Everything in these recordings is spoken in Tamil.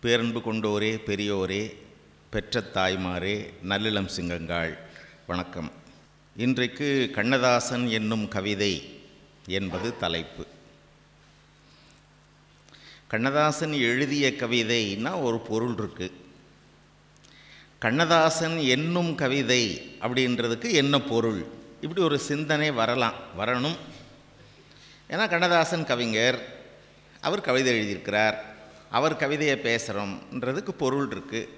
பேரன்பு கொண்டோரே, பெரியோரே, பெற்ற தாய்மாரே, நல்லிளம் சிங்கங்கள், வணக்கம். இன்றைக்கு கண்ணதாசன் என்னும் கவிதை என்பது தலைப்பு. கண்ணதாசன் எழுதிய கவிதைன்னா ஒரு பொருள் இருக்குது. கண்ணதாசன் என்னும் கவிதை அப்படின்றதுக்கு என்ன பொருள், இப்படி ஒரு சிந்தனை வரணும். ஏன்னா கண்ணதாசன் கவிஞர், அவர் கவிதை எழுதியிருக்கிறார், அவர் கவிதையை பேசுகிறோம்ன்றதுக்கு பொருள் இருக்குது.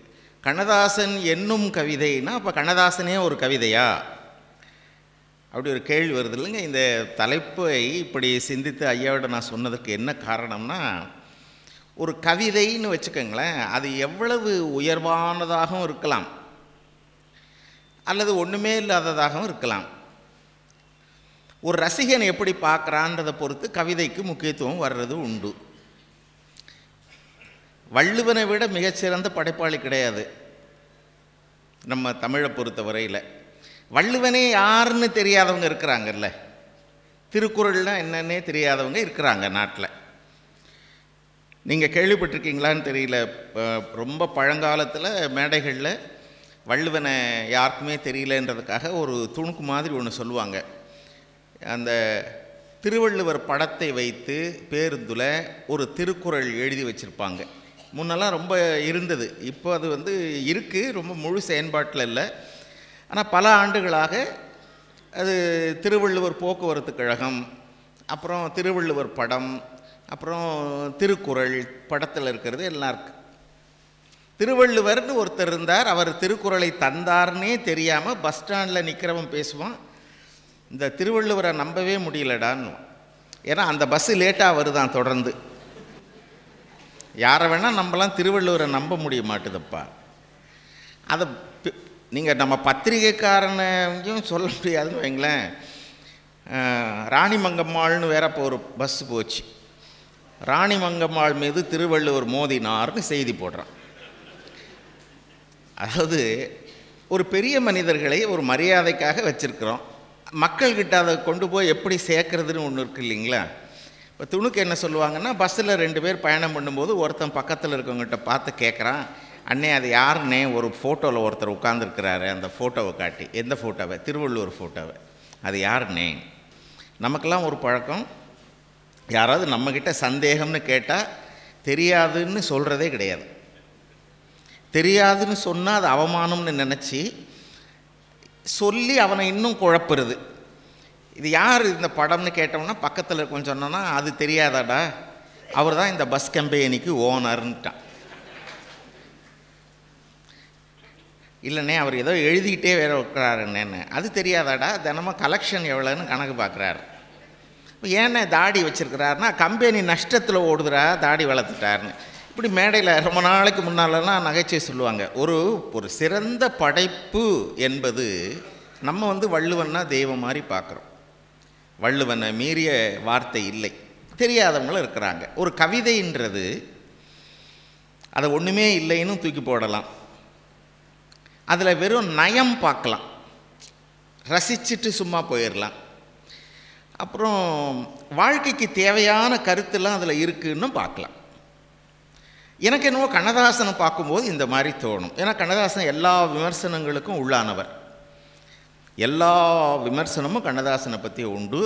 கண்ணதாசன் என்னும் கவிதைனா அப்போ கண்ணதாசனே ஒரு கவிதையா, அப்படி ஒரு கேள்வி வருது இல்லைங்க. இந்த தலைப்பை இப்படி சிந்தித்து ஐயாவோட நான் சொன்னதுக்கு என்ன காரணம்னா, ஒரு கவிதைன்னு வச்சுக்கோங்களேன், அது எவ்வளவு உயர்வானதாகவும் இருக்கலாம் அல்லது ஒன்றுமே இல்லாததாகவும் இருக்கலாம். ஒரு ரசிகன் எப்படி பார்க்குறான்றதை பொறுத்து கவிதைக்கு முக்கியத்துவம் வர்றது உண்டு. வள்ளுவனை விட மிகச்சிறந்த படைப்பாளி கிடையாது நம்ம தமிழை பொறுத்த வரையில். வள்ளுவனே யாருன்னு தெரியாதவங்க இருக்கிறாங்கல்ல, திருக்குறள்னா என்னன்னே தெரியாதவங்க இருக்கிறாங்க நாட்டில். நீங்கள் கேள்விப்பட்டிருக்கீங்களான்னு தெரியல, ரொம்ப பழங்காலத்தில் மேடைகளில் வள்ளுவனை யாருக்குமே தெரியலன்றதுக்காக ஒரு துணுக்கு மாதிரி ஒன்று சொல்லுவாங்க. அந்த திருவள்ளுவர் படத்தை வைத்து பேருந்தில் ஒரு திருக்குறள் எழுதி வச்சுருப்பாங்க. முன்னெல்லாம் ரொம்ப இருந்தது, இப்போ அது இருக்குது, ரொம்ப முழு செயல்பாட்டில் இல்லை. ஆனால் பல ஆண்டுகளாக அது திருவள்ளுவர் போக்குவரத்து கழகம், அப்புறம் திருவள்ளுவர் படம், அப்புறம் திருக்குறள் படத்தில் இருக்கிறது எல்லாம் இருக்குது. திருவள்ளுவர்னு ஒருத்தர் இருந்தார், அவர் திருக்குறளை தந்தார்னே தெரியாமல் பஸ் ஸ்டாண்டில் நிற்கிறவன் பேசுவான், இந்த திருவள்ளுவரை நம்பவே முடியலடான்னு. ஏன்னா அந்த பஸ்ஸு லேட்டாக வருதான் தொடர்ந்து. யாரை வேணால் நம்பலாம், திருவள்ளுவரை நம்ப முடிய மாட்டுதப்பா. அதை நீங்கள் நம்ம பத்திரிகைக்காரனையும் சொல்ல முடியாதுன்னு வைங்களேன். ராணிமங்கம்மாள்னு வேற இப்போ ஒரு பஸ்ஸு போச்சு, ராணிமங்கம்மாள் மீது திருவள்ளுவர் மோதினார்னு செய்தி போடுறான். அதாவது ஒரு பெரிய மனிதர்களை ஒரு மரியாதைக்காக வச்சுருக்கிறோம், மக்கள்கிட்ட அதை கொண்டு போய் எப்படி சேர்க்கறதுன்னு ஒன்று இருக்குது இல்லைங்களா. இப்போ துணுக்கு என்ன சொல்லுவாங்கன்னா, பஸ்ஸில் 2 பேர் பயணம் பண்ணும்போது ஒருத்தன் பக்கத்தில் இருக்கவங்ககிட்ட பார்த்து கேட்குறான், அண்ணே அது யாருன்னே, ஒரு ஃபோட்டோவில் ஒருத்தர் உட்காந்துருக்கிறாரு, அந்த ஃபோட்டோவை காட்டி. எந்த ஃபோட்டோவை? திருவள்ளுவர் ஃபோட்டோவை. அது யாருன்னே? நமக்கெல்லாம் ஒரு பழக்கம், யாராவது நம்மக்கிட்ட சந்தேகம்னு கேட்டால் தெரியாதுன்னு சொல்கிறதே கிடையாது. தெரியாதுன்னு சொன்னால் அது அவமானம்னு நினச்சி சொல்லி அவனை இன்னும் குழப்புறது. இது யார் இந்த படம்னு கேட்டோம்னா பக்கத்தில் கொஞ்சம் சொன்னோன்னா, அது தெரியாதாடா, அவர் தான் இந்த பஸ் கம்பெனிக்கு ஓனர்ன்ட்டான். இல்லைண்ணே அவர் ஏதோ எழுதிக்கிட்டே வேற இருக்கிறாருன்னு. அது தெரியாதாடா, தினமும் கலெக்ஷன் எவ்வளோன்னு கணக்கு பார்க்குறாரு. ஏன்னா தாடி வச்சுருக்கிறாருன்னா கம்பெனி நஷ்டத்தில் ஓடுதுரா, தாடி வளர்த்துட்டாருன்னு. இப்படி மேடையில் ரொம்ப நாளைக்கு முன்னாலெல்லாம் நகைச்சுவை சொல்லுவாங்க. ஒரு சிறந்த படைப்பு என்பது நம்ம வள்ளுவன்னா தெய்வம் மாதிரி பார்க்குறோம். வள்ளுவனை மீறிய வார்த்தை இல்லை. தெரியாதவங்களும் இருக்கிறாங்க. ஒரு கவிதைன்றது அதை ஒன்றுமே இல்லைன்னு தூக்கி போடலாம், அதில் வெறும் நயம் பார்க்கலாம், ரசிச்சுட்டு சும்மா போயிடலாம். அப்புறம் வாழ்க்கைக்கு தேவையான கருத்துலாம் அதில் இருக்குன்னு பார்க்கலாம். எனக்கு என்னவோ கண்ணதாசனை பார்க்கும்போது இந்த மாதிரி தோணும். ஏன்னா கண்ணதாசன் எல்லா விமர்சனங்களுக்கும் உள்ளானவர். எல்லா விமர்சனமும் கண்ணதாசனை பற்றி உண்டு.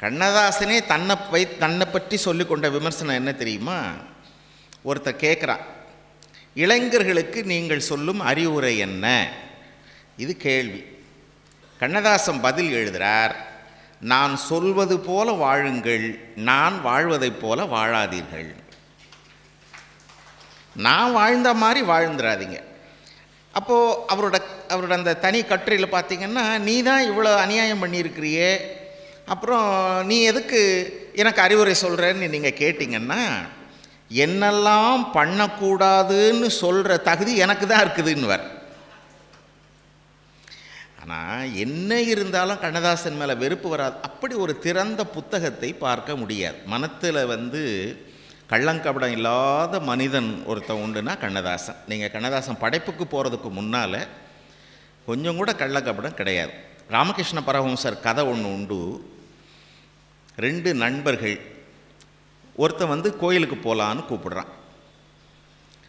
கண்ணதாசனே தன்னை பற்றி சொல்லிக்கொண்ட விமர்சனம் என்ன தெரியுமா? ஒருத்தர் கேட்குறான், இளைஞர்களுக்கு நீங்கள் சொல்லும் அறிவுரை என்ன? இது கேள்வி. கண்ணதாசன் பதில் எழுதுகிறார், நான் சொல்வது போல வாழுங்கள், நான் வாழ்வதைப் போல வாழாதீர்கள். நான் வாழ்ந்த மாதிரி வாழ்ந்துடாதீங்க. அப்போது அவரோட அந்த தனி கட்டுரையில் பார்த்திங்கன்னா, நீ தான் இவ்வளோ அநியாயம் பண்ணியிருக்கிறியே, அப்புறம் நீ எதுக்கு எனக்கு அறிவுரை சொல்கிறேன்னு நீங்கள் கேட்டிங்கன்னா, என்னெல்லாம் பண்ணக்கூடாதுன்னு சொல்கிற தகுதி எனக்கு தான் இருக்குதுன்னுவார். ஆனால் என்ன இருந்தாலும் கண்ணதாசன் மேலே வெறுப்பு வராது. அப்படி ஒரு திறந்த புத்தகத்தை பார்க்க முடியாது. மனத்தில் கள்ளங்கபடம் இல்லாத மனிதன் ஒருத்தன் உண்டுன்னா கண்ணதாசன். நீங்கள் கண்ணதாசன் படைப்புக்கு போகிறதுக்கு முன்னால் கொஞ்சம் கூட கள்ளங்கபடம் கிடையாது. ராமகிருஷ்ண பரமஹம்சர் கதை ஒன்று உண்டு. 2 நண்பர்கள், ஒருத்தன் கோயிலுக்கு போகலான்னு கூப்பிடுறான்.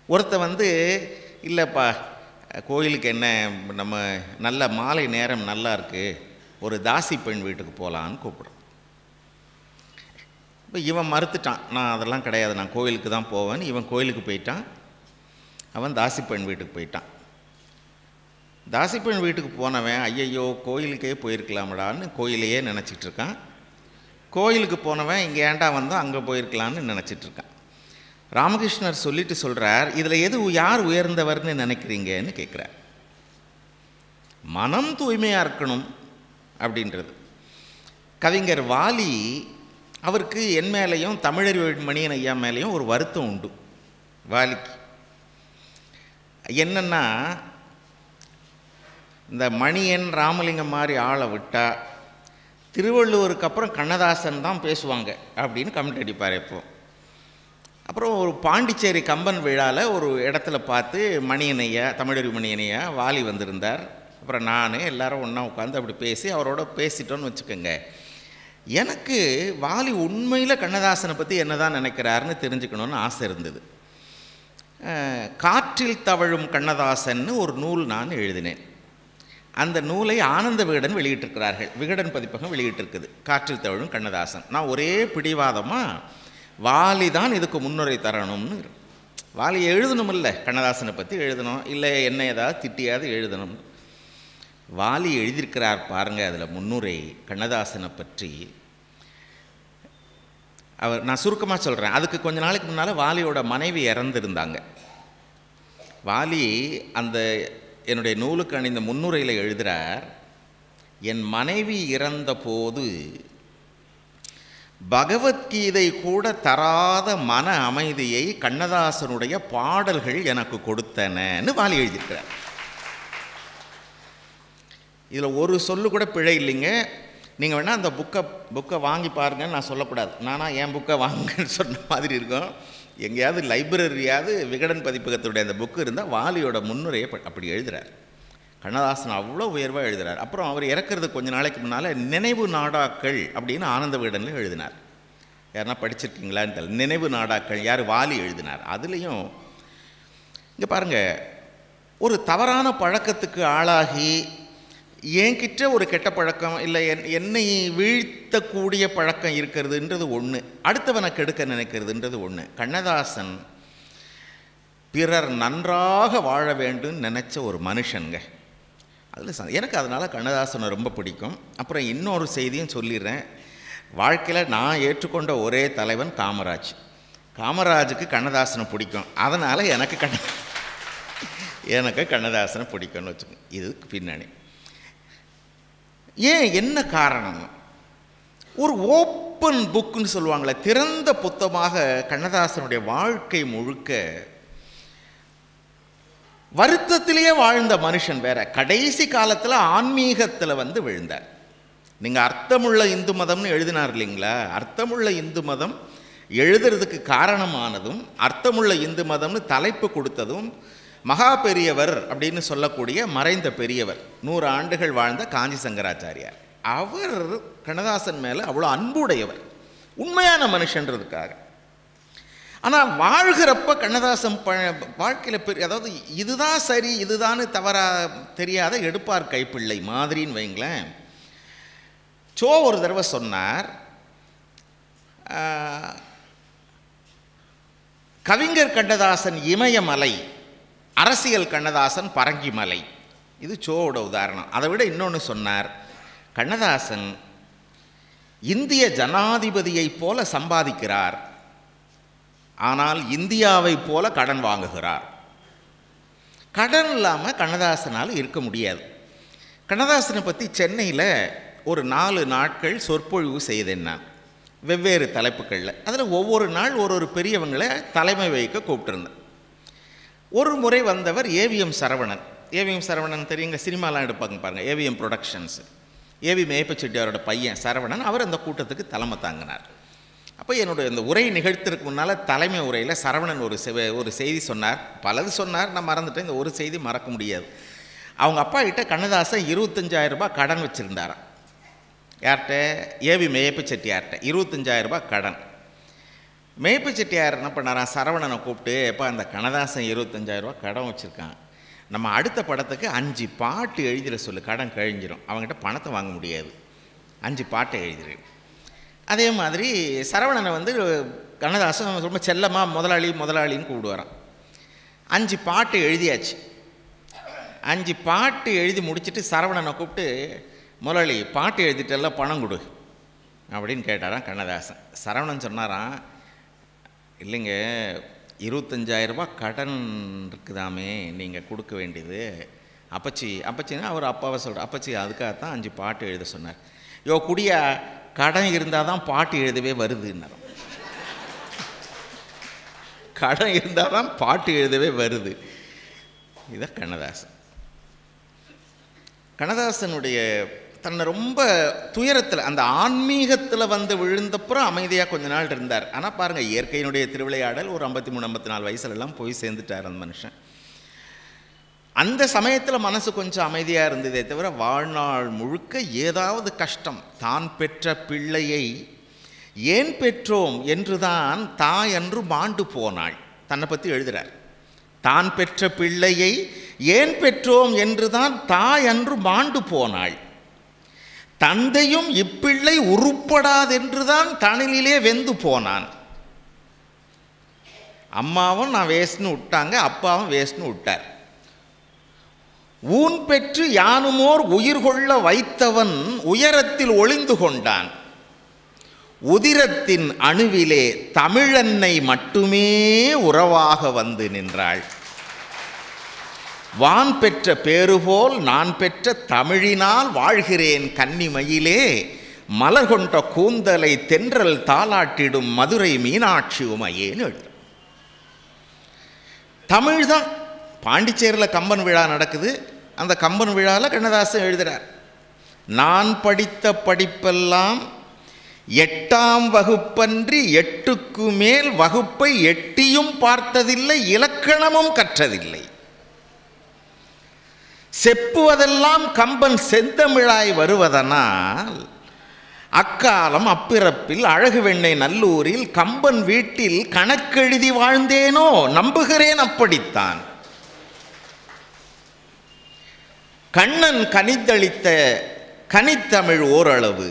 ஒருத்தன் வந்து இல்லைப்பா கோயிலுக்கு என்ன நம்ம நல்ல மாலை நேரம் நல்லா இருக்குது, ஒரு தாசி பெண் வீட்டுக்கு போகலான்னு கூப்பிடுறான். இப்போ இவன் மறுத்துட்டான், நான் அதெல்லாம் கிடையாது, நான் கோயிலுக்கு தான் போவேன். இவன் கோயிலுக்கு போயிட்டான், அவன் தாசி பெண் வீட்டுக்கு போயிட்டான். தாசி பெண் வீட்டுக்கு போனவன் ஐயையோ கோயிலுக்கே போயிருக்கலாமடான்னு கோயிலையே நினச்சிட்டு இருக்கான். கோயிலுக்கு போனவன் இங்கே ஏண்டா வந்தோம் அங்கே போயிருக்கலான்னு நினச்சிட்ருக்கான். ராமகிருஷ்ணர் சொல்லிட்டு சொல்கிறார், இதில் எது யார் உயர்ந்தவர்னு நினைக்கிறீங்கன்னு கேட்குறார். மனம் தூய்மையாக இருக்கணும் அப்படின்றது. கவிஞர் வாலி, அவருக்கு என் மேலேயும் தமிழறிவு மணியன் ஐயா மேலேயும் ஒரு வருத்தம் உண்டு. வாலிக்கு என்னென்னா, இந்த மணியன் ராமலிங்கம் மாதிரி ஆளை விட்டால் திருவள்ளுவருக்கு அப்புறம் கண்ணதாசன் தான் பேசுவாங்க அப்படின்னு கமெண்ட் அடிப்பார் எப்போ. அப்புறம் ஒரு பாண்டிச்சேரி கம்பன் விழாவில் ஒரு இடத்துல பார்த்து மணியனையா, தமிழறிவு மணியனையா வாலி வந்திருந்தார். அப்புறம் நான் எல்லோரும் ஒன்றா உட்காந்து அப்படி பேசி அவரோட பேசிட்டோன்னு வச்சுக்கோங்க. எனக்கு வாலி உண்மையில் கண்ணதாசனை பற்றி என்ன தான் நினைக்கிறாருன்னு தெரிஞ்சுக்கணுன்னு ஆசை இருந்தது. காற்றில் தவழும் கண்ணதாசன்னு ஒரு நூல் நான் எழுதினேன். அந்த நூலை ஆனந்த விகடன் வெளியிட்டிருக்கிறார்கள், விகடன் பதிப்பகம் வெளியிட்டிருக்குது, காற்றில் தவழும் கண்ணதாசன். நான் ஒரே பிடிவாதமாக வாலி தான் இதுக்கு முன்னுரை தரணும்னு. வாலி எழுதணும், இல்லை கண்ணதாசனை பற்றி எழுதணும், இல்லை என்ன ஏதாவது திட்டியாவது எழுதணும். வாலி எழுதியிருக்கிறார் பாருங்கள் அதில் முன்னுரை கண்ணதாசனை பற்றி. அவர், நான் சுருக்கமாக சொல்கிறேன், அதுக்கு கொஞ்ச நாளைக்கு முன்னால் வாலியோட மனைவி இறந்துருந்தாங்க. வாலி அந்த என்னுடைய நூலுக்கு அணிந்த முன்னுரையில் எழுதுகிறார், என் மனைவி இறந்த போது பகவத்கீதை கூட தராத மன அமைதியை கண்ணதாசனுடைய பாடல்கள் எனக்கு கொடுத்தனன்னு வாலி எழுதியிருக்கிறார். இதில் ஒரு சொல்லு கூட பிழை இல்லைங்க. நீங்கள் வேணால் அந்த புக்கை வாங்கி பாருங்கன்னு நான் சொல்லக்கூடாது, நானாக என் புக்கை வாங்குங்கன்னு சொன்ன மாதிரி இருக்கும். எங்கேயாவது லைப்ரரியாவது விகடன் பதிப்பகத்துடைய அந்த புக்கு இருந்தால் வாலியோட முன்னுரையை அப்படி எழுதுகிறார். கண்ணதாசன் அவ்வளோ உயர்வாக எழுதுகிறார். அப்புறம் அவர் இறக்கிறது கொஞ்ச நாளைக்கு முன்னால் நினைவு நாடாக்கள் அப்படின்னு ஆனந்த விகடனில் எழுதினார். யாருன்னா படிச்சிருக்கீங்களான்னு தெரியல. நினைவு நாடாக்கள் யார், வாலி எழுதினார். அதுலேயும் இங்கே பாருங்கள், ஒரு தவறான பழக்கத்துக்கு ஆளாகி என்கிட்ட ஒரு கெட்ட பழக்கம் இல்லை என்னை வீழ்த்தக்கூடிய பழக்கம் இருக்கிறதுன்றது ஒன்று, அடுத்தவனை கெடுக்க நினைக்கிறதுன்றது ஒன்று. கண்ணதாசன் பிறர் நன்றாக வாழ வேண்டும் நினச்ச ஒரு மனுஷனுங்க. அதில் எனக்கு அதனால் கண்ணதாசனை ரொம்ப பிடிக்கும். அப்புறம் இன்னொரு செய்தியும் சொல்லிடுறேன். வாழ்க்கையில் நான் ஏற்றுக்கொண்ட ஒரே தலைவன் காமராஜ். காமராஜுக்கு கண்ணதாசனை பிடிக்கும், அதனால் எனக்கு கண்ணதாசனை பிடிக்கும்னு வச்சுக்கோங்க. இதுக்கு பின்னணி ஏன், என்ன காரணம்? ஒரு ஓப்பன் புக்குன்னு சொல்லுவாங்களே, திறந்த புத்தகமாக கண்ணதாசனுடைய வாழ்க்கை முழுக்க வருத்தத்திலேயே வாழ்ந்த மனுஷன் வேற. கடைசி காலத்தில் ஆன்மீகத்தில் விழுந்தார். நீங்கள் அர்த்தமுள்ள இந்து மதம்னு எழுதினார் இல்லைங்களா, அர்த்தமுள்ள இந்து மதம் எழுதுறதுக்கு காரணமானதும், அர்த்தமுள்ள இந்து மதம்னு தலைப்பு கொடுத்ததும் மகா பெரியவர் அப்படின்னு சொல்லக்கூடிய மறைந்த பெரியவர், 100 ஆண்டுகள் வாழ்ந்த காஞ்சி சங்கராச்சாரியார். அவர் கண்ணதாசன் மேலே அவ்வளோ அன்புடையவர், உண்மையான மனுஷன்றதுக்காக. ஆனால் வாழ்கிறப்ப கண்ணதாசன் வாழ்க்கையில் பெரிய, அதாவது இதுதான் சரி இதுதான் தவறாக தெரியாத எடுப்பார் கைப்பிள்ளை மாதிரின்னு வைங்களேன். ஒரு தடவை சொன்னார், கவிஞர் கண்ணதாசன் இமயமலை, அரசியல் கண்ணதாசன் பரங்கிமலை. இது சோவோட உதாரணம். அதை விட இன்னொன்று சொன்னார், கண்ணதாசன் இந்திய ஜனாதிபதியை போல சம்பாதிக்கிறார், ஆனால் இந்தியாவை போல கடன் வாங்குகிறார். கடன் இல்லாமல் கண்ணதாசனால் இருக்க முடியாது. கண்ணதாசனை பற்றி சென்னையில் ஒரு 4 நாட்கள் சொற்பொழிவு செய்தேன் நான், வெவ்வேறு தலைப்புகளில். அதில் ஒவ்வொரு நாள் ஒரு பெரியவங்களை தலைமை வைக்க கூப்பிட்டுருந்தேன். ஒரு முறை வந்தவர் ஏவிஎம் சரவணன். ஏவிஎம் சரவணன் தெரியுங்க, சினிமாலாம் எடுப்பாங்க பாருங்கள், ஏவிஎம் ப்ரொடக்ஷன்ஸ். ஏவி மேய்ப்ப செட்டியாரோட பையன் சரவணன், அவர் அந்த கூட்டத்துக்கு தலைமை தாங்கினார். அப்போ என்னோடய இந்த உரை நிகழ்த்துறதுக்கு முன்னால் தலைமை உரையில் சரவணன் ஒரு செய்தி சொன்னார். பலது சொன்னார், நான் மறந்துட்டேன். இந்த ஒரு செய்தி மறக்க முடியாது. அவங்க அப்பா கிட்ட கண்ணதாசன் 25,000 ரூபாய் கடன் மேய்ப்பு செட்டியார் என்ன பண்ணாரான், சரவணனை கூப்பிட்டு, எப்போ அந்த கண்ணதாசன் 25,000 ரூபா கடன் வச்சுருக்கான், நம்ம அடுத்த படத்துக்கு 5 பாட்டு எழுதிட சொல்லு, கடன் கழிஞ்சிடும், அவங்ககிட்ட பணத்தை வாங்க முடியாது, 5 பாட்டை எழுதிடு. அதே மாதிரி சரவணனை வந்து கண்ணதாசன் ரொம்ப செல்லமாக முதலாளின்னு கூப்பிடுவாரான். 5 பாட்டு எழுதியாச்சு. 5 பாட்டு எழுதி முடிச்சுட்டு சரவணனை கூப்பிட்டு, முதலாளி பாட்டு எழுதிட்டெல்லாம் பணம் கொடு அப்படின்னு கேட்டாரான் கண்ணதாசன். சரவணன் சொன்னாரான், இல்லைங்க 25,000 ரூபா கடன் இருக்குதாமே நீங்கள் கொடுக்க வேண்டியது. அப்பச்சின்னா அவர் அப்பாவை சொல்கிறார், அப்பச்சி அதுக்காகத்தான் 5 பாட்டு எழுத சொன்னார். யோ குடியா, கடன் இருந்தால் தான் பாட்டு எழுதவே வருதுன்னார். கடன் இருந்தால் தான் பாட்டு எழுதவே வருது. இதான் கண்ணதாசன். கண்ணதாசனுடைய தன்னை ரொம்ப துயரத்தில், அந்த ஆன்மீகத்தில் வந்து விழுந்தப்புறம் அமைதியாக கொஞ்ச நாள் இருந்தார். ஆனால் பாருங்கள், இயற்கையினுடைய திருவிளையாடல், ஒரு 53-54 வயசுலலாம் போய் சேர்ந்துட்டார் அந்த மனுஷன். அந்த சமயத்தில் மனசு கொஞ்சம் அமைதியாக இருந்ததே தவிர, வாழ்நாள் முழுக்க ஏதாவது கஷ்டம். தான் பெற்ற பிள்ளையை ஏன் பெற்றோம் என்றுதான் தாய் அன்று மாண்டு போனாள். தன்னை பற்றி எழுதுகிறார். தான் பெற்ற பிள்ளையை ஏன் பெற்றோம் என்றுதான் தாய் அன்று மாண்டு போனாள். தந்தையும் இப்பிள்ளை உருப்படாதென்றுதான் தணலிலே வெந்து போனான். அம்மாவும் நான் வேஸ்ட்னு விட்டாங்க, அப்பாவும் வேஸ்ட்னு விட்டார். ஊன் பெற்று யானுமோர் உயிர் கொள்ள வைத்தவன் உயரத்தில் ஒளிந்து கொண்டான். உதிரத்தின் அணுவிலே தமிழன்னை மட்டுமே உறவாக வந்து நின்றாள். வான் பெற்ற பேறுபோல் நான் பெற்ற தமிழினால் வாழ்கிறேன் கன்னிமயிலே, மலர் கொண்ட கூந்தலை தென்றல் தாலாட்டிடும் மதுரை மீனாட்சி உமையேன்னு எழுது. தமிழ் தான். பாண்டிச்சேரியில் கம்பன் விழா நடக்குது. அந்த கம்பன் விழாவில் கண்ணதாசன் எழுதுகிறார், நான் படித்த படிப்பெல்லாம் 8ஆம் வகுப்பன்றி 8க்கு மேல் வகுப்பை எட்டியும் பார்த்ததில்லை, இலக்கணமும் கற்றதில்லை. செப்புவதெல்லாம் கம்பன் செந்தமிழாய் வருவதனால் அக்காலம் அப்பிறப்பில் அழகு வெண்ணை நல்லூரில் கம்பன் வீட்டில் கணக்கெழுதி வாழ்ந்தேனோ, நம்புகிறேன் அப்படித்தான். கண்ணன் கனித்தளித்த கனித்தமிழ் ஓரளவு,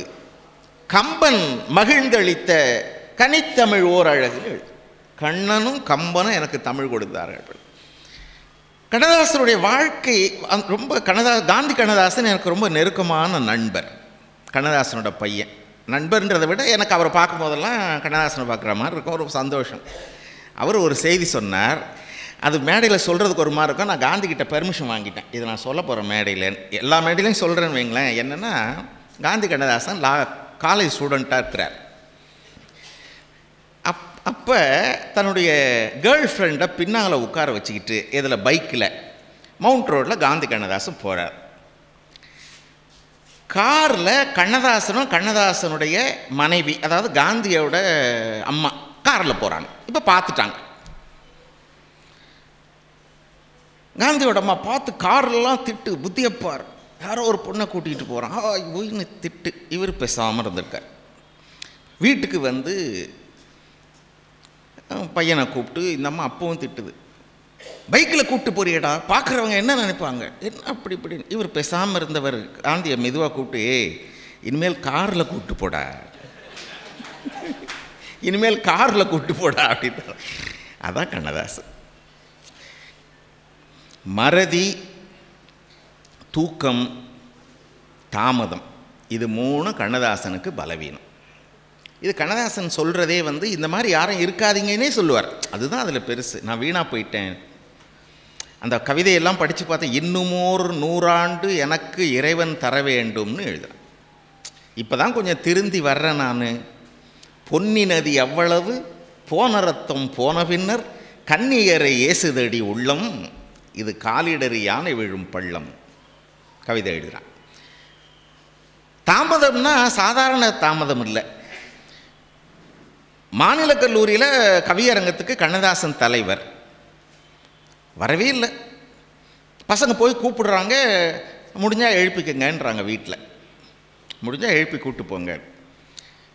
கம்பன் மகிழ்ந்தளித்த கனித்தமிழ் ஓரழகு. கண்ணனும் கம்பனும் எனக்கு தமிழ் கொடுத்தார்கள். கண்ணதாசனுடைய வாழ்க்கை ரொம்ப காந்தி கண்ணதாசன் எனக்கு ரொம்ப நெருக்கமான நண்பர். கண்ணதாசனோட பையன். நண்பர்ன்றதை விட எனக்கு அவரை பார்க்கும் போதெல்லாம் கண்ணதாசனை பார்க்குற மாதிரி இருக்கும், ஒரு சந்தோஷம். அவர் ஒரு செய்தி சொன்னார், அது மேடையில் சொல்கிறதுக்கு ஒரு மாதிரி இருக்கும். நான் காந்திகிட்ட பெர்மிஷன் வாங்கிட்டேன், இதை நான் சொல்ல போகிறேன் மேடையில். எல்லா மேடையிலையும் சொல்கிறேன்னு வைங்களேன். என்னென்னா, காந்தி கண்ணதாசன் காலேஜ் ஸ்டூடெண்ட்டாக இருக்கிறார். அப்போ தன்னுடைய கேர்ள் ஃப்ரெண்டை பின்னால் உட்கார வச்சுக்கிட்டு இதில் பைக்கில் மவுண்ட் ரோட்டில் காந்தி கண்ணதாசன் போகிறார். காரில் கண்ணதாசனுடைய மனைவி, அதாவது காந்தியோட அம்மா காரில் போகிறாங்க. இப்போ பார்த்துட்டாங்க. காந்தியோட அம்மா பார்த்து கார்லாம் திட்டு, புத்தியப்பார், யாரோ ஒரு பொண்ணை கூட்டிகிட்டு போகிறான், இன்னும் திட்டு. இவர் பேசாமல் இருந்திருக்கார். வீட்டுக்கு வந்து பையனை கூப்பிட்டு இந்த அம்மா அப்பவும் திட்டுது, பைக்கில் கூப்பிட்டு போறியடா, பார்க்குறவங்க என்ன நினைப்பாங்க, என்ன அப்படி இப்படின்னு. இவர் பேசாமல் இருந்தவர் காந்தியை மெதுவாக கூப்பிட்டு, இனிமேல் காரில் கூப்பிட்டு போடா, இனிமேல் காரில் கூப்பிட்டு போடா அப்படின்னு. அதான் கண்ணதாசன். மறதி, தூக்கம், தாமதம், இது 3 கண்ணதாசனுக்கு பலவீனம். இது கண்ணதாசன் சொல்கிறதே வந்து இந்த மாதிரி யாரும் இருக்காதீங்கன்னே சொல்லுவார். அதுதான் அதில் பெருசு. நான் வீணாக போயிட்டேன். அந்த கவிதையெல்லாம் படித்து பார்த்தேன். இன்னுமோர் 100 ஆண்டு எனக்கு இறைவன் தர வேண்டும்னு எழுதுறேன். இப்போ தான் கொஞ்சம் திருந்தி வர்றேன் நான். பொன்னி நதி அவ்வளவு போன ரத்தம் போன பின்னர் கன்னியரை ஏசுதடி உள்ளம், இது காலிடறி யானை விழும் பள்ளம். கவிதை எழுதுகிறான். தாமதம்னா சாதாரண தாமதம் இல்லை. மாநில கல்லூரியில் கவியரங்கத்துக்கு கண்ணதாசன் தலைவர், வரவே இல்லை. பசங்க போய் கூப்பிடுறாங்க, முடிஞ்சால் எழுப்பிக்கங்கன்றாங்க வீட்டில், முடிஞ்சால் எழுப்பி கூப்பிட்டு போங்க.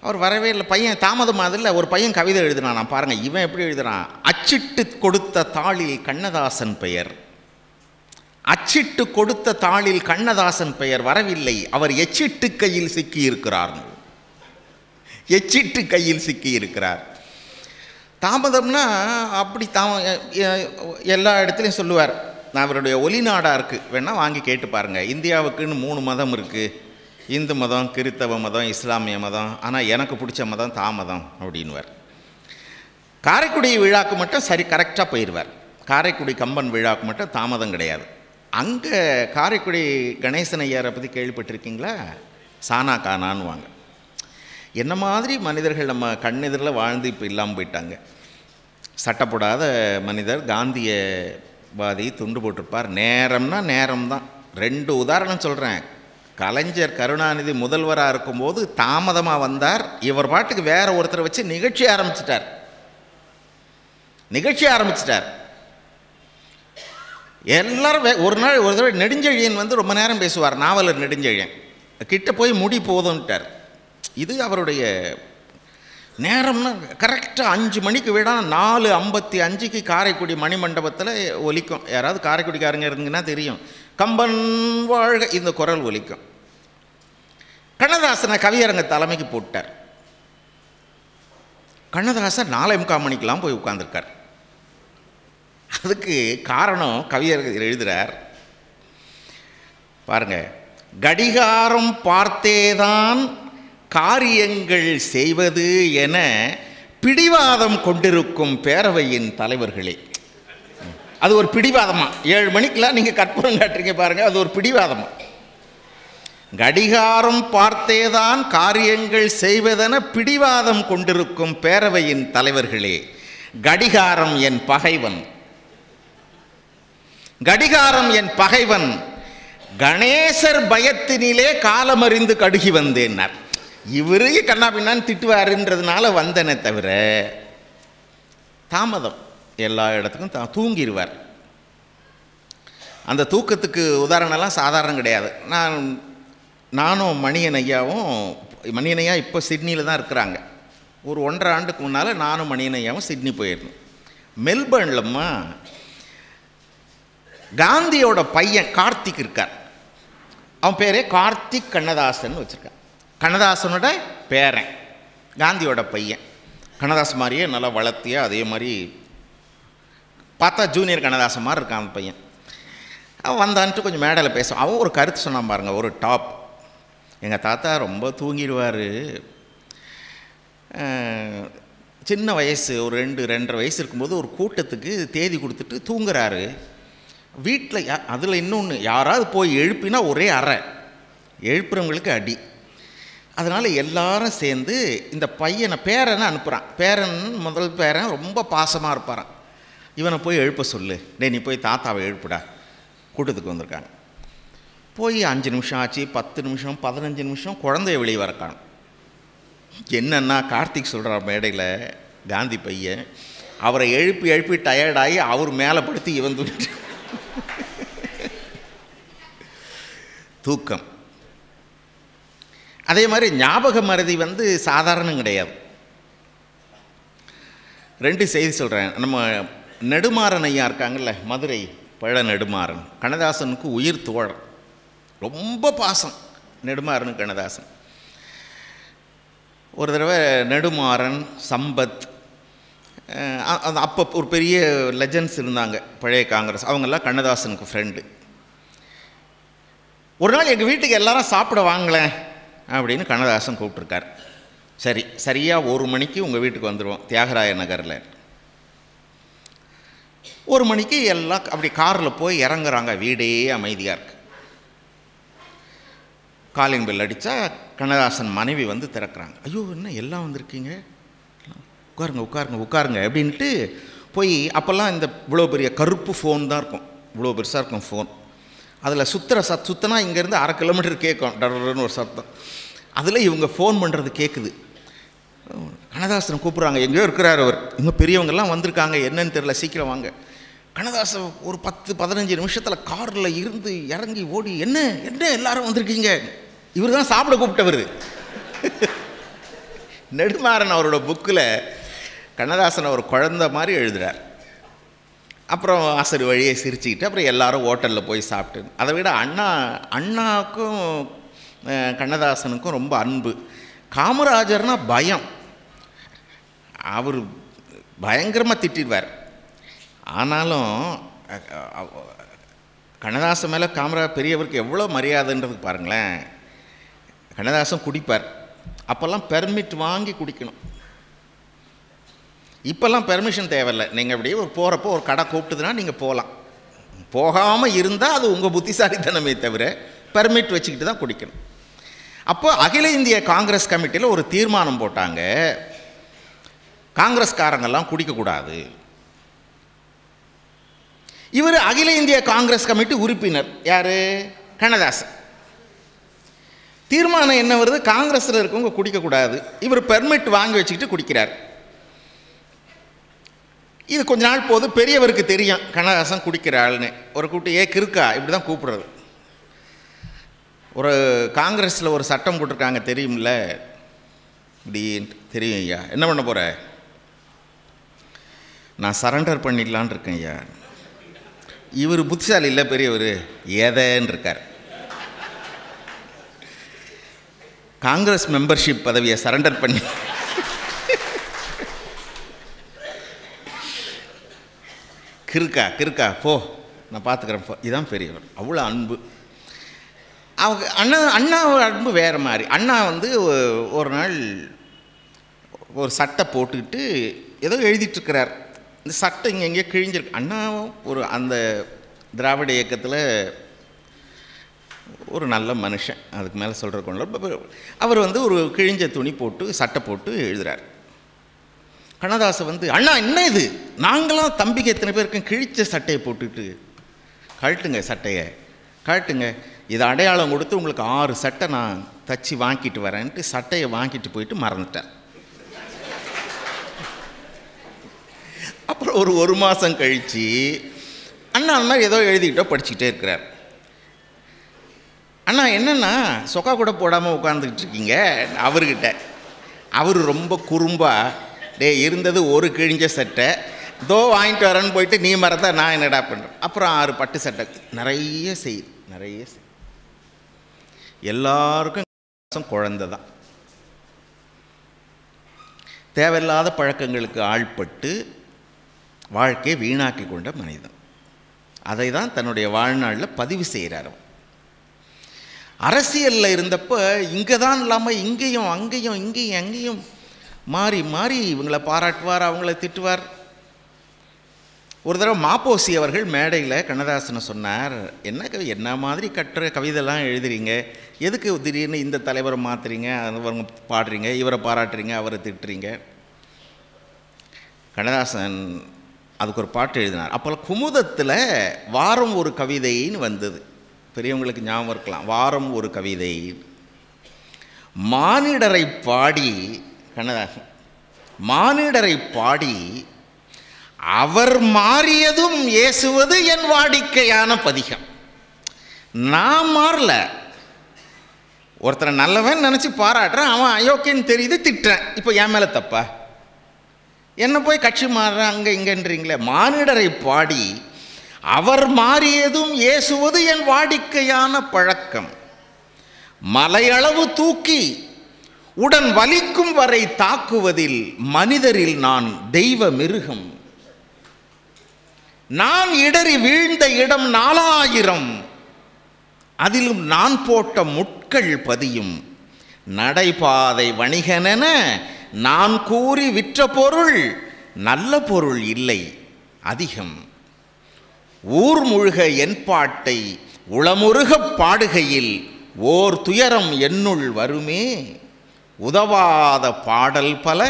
அவர் வரவே இல்லை. பையன் தாமதமாதில்ல, ஒரு பையன் கவிதை எழுதினான். நான் பாருங்கள் இவன் எப்படி எழுதுறான். அச்சிட்டு கொடுத்த தாளில் கண்ணதாசன் பெயர், அச்சிட்டு கொடுத்த தாளில் கண்ணதாசன் பெயர் வரவில்லை, அவர் எச்சிட்டு கையில் சிக்கியிருக்கிறார், எச்சிட்டு கையில் சிக்கியிருக்கிறார். தாமதம்னா அப்படி எல்லா இடத்துலையும் சொல்லுவார். நான் அவருடைய ஒலிநாடாக இருக்குது, வேணால் வாங்கி கேட்டு பாருங்கள். இந்தியாவுக்குன்னு 3 மதம் இருக்குது, இந்து மதம், கிறித்தவ மதம், இஸ்லாமிய மதம். ஆனால் எனக்கு பிடிச்ச மதம் தாமதம் அப்படின்வார். காரைக்குடி விழாவுக்கு மட்டும் சரி கரெக்டாக போயிடுவார். காரைக்குடி கம்பன் விழாவுக்கு மட்டும் தாமதம் கிடையாது. அங்கே காரைக்குடி கணேசன் ஐயாரை பற்றி கேள்விப்பட்டிருக்கீங்களா? சானா கானான்னு வாங்க. என்ன மாதிரி மனிதர்கள் நம்ம கண்ணெதிரில் வாழ்ந்து இப்போ இல்லாமல் போயிட்டாங்க. சட்டப்படாத மனிதர், காந்தியவாதி, துண்டு போட்டிருப்பார். நேரம்னா நேரம் தான். 2 உதாரணம் சொல்கிறேன். கலைஞர் கருணாநிதி முதல்வராக இருக்கும்போது தாமதமாக வந்தார். இவர் பாட்டுக்கு வேற ஒருத்தரை வச்சு நிகழ்ச்சி ஆரம்பிச்சிட்டார். எல்லாரும் ஒரு நாள் ஒரு தடவை நெடுஞ்செழியன் வந்து ரொம்ப நேரம் பேசுவார். நாவலர் நெடுஞ்செழியன் கிட்ட போய் முடி போதும்ட்டார். இது அவருடைய நேரம்னா கரெக்டாக 5 மணிக்கு விட 4:55 காரைக்குடி மணிமண்டபத்தில் ஒலிக்கும். யாராவது காரைக்குடிக்காரங்க இருந்தீங்கன்னா தெரியும். கம்பன் வாழ்க இந்த குரல் ஒலிக்கும். கண்ணதாசனை கவியரங்க தலைமைக்கு போட்டார். கண்ணதாசன் 4:45 மணிக்கெலாம் போய் உட்கார்ந்துருக்கார். அதுக்கு காரணம் கவியரங்க எழுதுகிறார் பாருங்க. கடிகாரம் பார்த்தேதான் காரியங்கள் செய்வது என பிடிவாதம் கொண்டிருக்கும் பேரவையின் தலைவர்களே. அது ஒரு பிடிவாதமா? 7 மணிக்கெலாம் நீங்கள் கற்பூரம் காட்டுறீங்க பாருங்கள், அது ஒரு பிடிவாதமா? கடிகாரம் பார்த்தேதான் காரியங்கள் செய்வதென பிடிவாதம் கொண்டிருக்கும் பேரவையின் தலைவர்களே, கடிகாரம் என் பகைவன், கடிகாரம் என் பகைவன், கணேசர் பயத்தினிலே காலமறிந்து கடுகி வந்தேன்னார். இவரு கண்ணா பின்னான்னு திட்டுவாருன்றதுனால வந்தனே தவிர தாமதம் எல்லா இடத்துக்கும் தூங்கிடுவார். அந்த தூக்கத்துக்கு உதாரணம்லாம் சாதாரணம் கிடையாது. நானும் மணியன் ஐயா இப்போ சிட்னியில் தான் இருக்கிறாங்க. ஒரு 1.5 ஆண்டுக்கு முன்னால் நானும் மணியன் ஐயாவும் சிட்னி போயிருந்தோம். மெல்பர்ன்லம்மா காந்தியோட பையன் கார்த்திக் இருக்கார். அவன் பேரே கார்த்திக் கண்ணதாசன் வச்சுருக்கான். கண்ணதாசனோட பேரன், காந்தியோட பையன். கண்ணதாசன் மாதிரியே நல்லா வளர்த்தியா, அதே மாதிரி பார்த்தா ஜூனியர் கண்ணதாசன் மாதிரி இருக்கான் அந்த பையன். அவன் வந்தான்ட்டு கொஞ்சம் மேடையில் பேசுவான். அவன் ஒரு கருத்து சொன்னான் பாருங்க, ஒரு டாப். எங்கள் தாத்தா ரொம்ப தூங்கிடுவார், சின்ன வயசு ஒரு 2-2.5 வயசு இருக்கும்போது ஒரு கூட்டத்துக்கு தேதி கொடுத்துட்டு தூங்குறாரு. வீட்டில் அதில் இன்னொன்று, யாராவது போய் எழுப்பினா ஒரே அறை, எழுப்புறவங்களுக்கு அடி. அதனால் எல்லாரும் சேர்ந்து இந்த பேரனை அனுப்புகிறான். பேரன் முதல் பேரன் ரொம்ப பாசமாக இருப்பாரான். இவனை போய் எழுப்ப சொல்லு, நீ போய் தாத்தாவை எழுப்புடா, கூட்டத்துக்கு வந்திருக்காங்க. போய் 5 நிமிஷம் ஆச்சு, 10 நிமிஷம், 15 நிமிஷம், குழந்தைய வெளியே வரக்காணும். என்னென்னா கார்த்திக் சொல்கிறார் மேடையில், காந்தி பையன் அவரை எழுப்பி டயர்டாகி அவர் மேலே படுத்து இவன் தூக்கம். அதே மாதிரி ஞாபக மறதி சாதாரணம் கிடையாது. 2 செய்தி சொல்கிறேன். நம்ம நெடுமாறன் ஐயா இருக்காங்கல்ல, மதுரை பழ நெடுமாறன், கண்ணதாசனுக்கு உயிர் தோழர், ரொம்ப பாசம் நெடுமாறனுக்கு கண்ணதாசன். ஒரு தடவை நெடுமாறன், சம்பத், அப்போ ஒரு பெரிய லெஜண்ட்ஸ் இருந்தாங்க பழைய காங்கிரஸ், அவங்கெல்லாம் கண்ணதாசனுக்கு ஃப்ரெண்டு. ஒரு நாள் எங்கள் வீட்டுக்கு எல்லாரும் சாப்பிட வாங்கலேன் அப்படின்னு கண்ணதாசன் கூப்பிட்ருக்கார். சரியாக 1 மணிக்கு உங்கள் வீட்டுக்கு வந்துடுவோம், தியாகராய நகரில். 1 மணிக்கு எல்லாம் அப்படி காரில் போய் இறங்குறாங்க. வீடே அமைதியாக இருக்குது. காலிங் பெல் அடித்தா கண்ணதாசன் மனைவி திறக்கிறாங்க. ஐயோ, என்ன எல்லாம் வந்திருக்கீங்க, உட்காருங்க அப்படின்ட்டு போய், அப்போல்லாம் இந்த இவ்வளோ பெரிய கருப்பு ஃபோன் தான் இருக்கும், இவ்வளோ பெருசாக இருக்கும் ஃபோன். அதில் சுத்தினா இங்கேருந்து 1/2 கிலோமீட்டர் கேட்கும், டர்ன்னு ஒரு சத்தம். அதில் இவங்க ஃபோன் பண்ணுறது கேட்குது. கண்ணதாசன் கூப்பிட்றாங்க, எங்கேயோ இருக்கிறார் அவர், இன்னும் பெரியவங்கெல்லாம் வந்திருக்காங்க, என்னன்னு தெரியல, சீக்கிரம் வாங்க. கண்ணதாசன் ஒரு 10-15 நிமிஷத்தில் காரில் இருந்து இறங்கி ஓடி, என்ன எல்லாரும் வந்திருக்கீங்க, இவர் தான் சாப்பிட கூப்பிட்டவர். நெடுமாறன் அவரோட புக்கில் கண்ணதாசன் ஒரு குழந்தை மாதிரி எழுதுகிறார். அப்புறம் ஆசிரியர் வழியை சிரிச்சுக்கிட்டு அப்புறம் எல்லாரும் ஹோட்டலில் போய் சாப்பிட்டு, அதை விட அண்ணாவுக்கும் கண்ணதாசனுக்கும் ரொம்ப அன்பு. காமராஜர்னா பயம், அவர் பயங்கரமாக திட்டிடுவார். ஆனாலும் கண்ணதாசன் மேலே காமராஜர் பெரியவருக்கு எவ்வளோ மரியாதைன்றதுக்கு பாருங்களேன். கண்ணதாசன் குடிப்பார், அப்போல்லாம் பெர்மிட் வாங்கி குடிக்கணும். இப்போல்லாம் பெர்மிஷன் தேவையில்லை. நீங்கள் அப்படியே போகிறப்போ ஒரு கடை கூப்பிட்டுதுன்னா நீங்கள் போகலாம். போகாமல் இருந்தால் அது உங்கள் புத்திசாலித்தனமே தவிர பெர்மிட் வச்சுக்கிட்டு தான் குடிக்கணும். அப்போ அகில இந்திய காங்கிரஸ் கமிட்டியில் ஒரு தீர்மானம் போட்டாங்க, காங்கிரஸ்காரங்கெல்லாம் குடிக்கக்கூடாது. இவர் அகில இந்திய காங்கிரஸ் கமிட்டி உறுப்பினர். யார்? கண்ணதாசன். தீர்மானம் என்ன வருது? காங்கிரஸில் இருக்கவங்க குடிக்கக்கூடாது. இவர் பெர்மிட் வாங்கி வச்சுக்கிட்டு குடிக்கிறார். இது கொஞ்ச நாள் போது பெரியவருக்கு தெரியும் கண்ணதாசன் குடிக்கிறாள்னு. ஒரு கூட்டி கிறுக்கா இப்படி தான் கூப்பிடுறது. ஒரு காங்கிரஸில் ஒரு சட்டம் போட்டிருக்காங்க தெரியுமில்ல? இப்படி தெரியும் ஐயா. என்ன பண்ண போகிற? நான் சரண்டர் பண்ணிடலான் இருக்கேன் ஐயா. இவர் புத்திசாலி இல்லை, பெரியவர் ஏதேன்னு இருக்கார். காங்கிரஸ் மெம்பர்ஷிப் பதவியை சரண்டர் பண்ணி கிறுக்கா போ, நான் பார்த்துக்கிறேன் போ. இதுதான் பெரியவர். அவ்வளோ அன்பு. அவங்க அண்ணாவோட அன்பு வேறு மாதிரி. அண்ணா ஒரு நாள் ஒரு சட்டை போட்டுக்கிட்டு ஏதோ எழுதிட்டுருக்கிறார். இந்த சட்டை இங்கே எங்கேயோ கிழிஞ்சிருக்கு. அண்ணாவும் அந்த திராவிட இயக்கத்தில் ஒரு நல்ல மனுஷன், அதுக்கு மேலே சொல்கிற கொண்டு அவர் ஒரு கிழிஞ்ச துணி போட்டு சட்டை போட்டு எழுதுகிறார். கண்ணதாசன் அண்ணா என்ன இது, நாங்களாம் தம்பிக்கு எத்தனை பேருக்கு கிழிச்ச சட்டையை போட்டுட்டு, கழட்டுங்க சட்டையை கழட்டுங்க, இதை அடையாளம் கொடுத்து உங்களுக்கு 6 சட்டை நான் தச்சு வாங்கிட்டு வரேன்ட்டு சட்டையை வாங்கிட்டு போயிட்டு மறந்துட்டேன். அப்புறம் ஒரு மாதம் கழித்து அண்ணா அந்த மாதிரி ஏதோ எழுதிக்கிட்டோ படிச்சுக்கிட்டே இருக்கிறார். அண்ணா என்னென்னா சொக்கா கூட போடாமல் உட்காந்துக்கிட்டு இருக்கீங்க அவர்கிட்ட. அவர் ரொம்ப குறும்பாக, இருந்தது ஒரு கிழிஞ்ச சட்டை, தோ வாங்கிட்டு வரேன்னு போயிட்டு நீ மறந்தா நான் என்னடா பண்ணுறேன். அப்புறம் 6 பட்டு சட்டை, நிறைய செய்யுது. எல்லாருக்கும் குழந்தை தான். தேவையில்லாத பழக்கங்களுக்கு ஆள்பட்டு வாழ்க்கையை வீணாக்கி கொண்ட மனிதன். அதை தான் தன்னுடைய வாழ்நாளில் பதிவு செய்கிறார். அரசியலில் இருந்தப்போ இங்கே தான் இல்லாமல் இங்கேயும் அங்கேயும் மாறி மாறி இவங்களை பாராட்டுவார், அவங்கள திட்டுவார். ஒரு தடவை மாப்போசி அவர்கள் மேடையில் கண்ணதாசனை சொன்னார், என்ன மாதிரி கவிதைலாம் எழுதுறீங்க, எதுக்கு திடீர்னு இந்த தலைவரை மாற்றுறீங்க, அவங்க பாடுறீங்க, இவரை பாராட்டுறீங்க, அவரை திட்டுறீங்க. கண்ணதாசன் அதுக்கு ஒரு பாட்டு எழுதினார். அப்போ குமுதத்தில் வாரம் ஒரு கவிதைன்னு வந்தது. பெரியவங்களுக்கு ஞாபகம் இருக்கலாம். வாரம் ஒரு கவிதை. மானிடரை பாடி, கண்ணதாசன் மானிடரை பாடி அவர் மாறியதும் ஏசுவது என் வாடிக்கையான பதிகம். நான் மாறல, ஒருத்தரை நல்லவன் நினச்சி பாராட்டுறேன், அவன் அயோக்கியன்னு தெரியுது, திட்டுறேன். இப்போ என் மேலே தப்பா? என்ன போய் கட்சி மாறுறேன் அங்கே இங்கன்றீங்களே. மானிடரை பாடி அவர் மாறியதும் ஏசுவது என் வாடிக்கையான பழக்கம். மலையளவு தூக்கி உடன் வலிக்கும் வரை தாக்குவதில் மனிதரில் நான் தெய்வ மிருகம். நான் இடறி வீழ்ந்த இடம் 4000, அதிலும் நான் போட்ட முட்கள் பதியும். நடைபாதை வணிகனென நான் கூறி விற்ற பொருள் நல்ல பொருள் இல்லை அதிகம். ஊர் முழுக என் பாட்டை உளமுருகப் பாடுகையில் ஓர் துயரம் என்னுள் வருமே. உதவாத பாடல் பல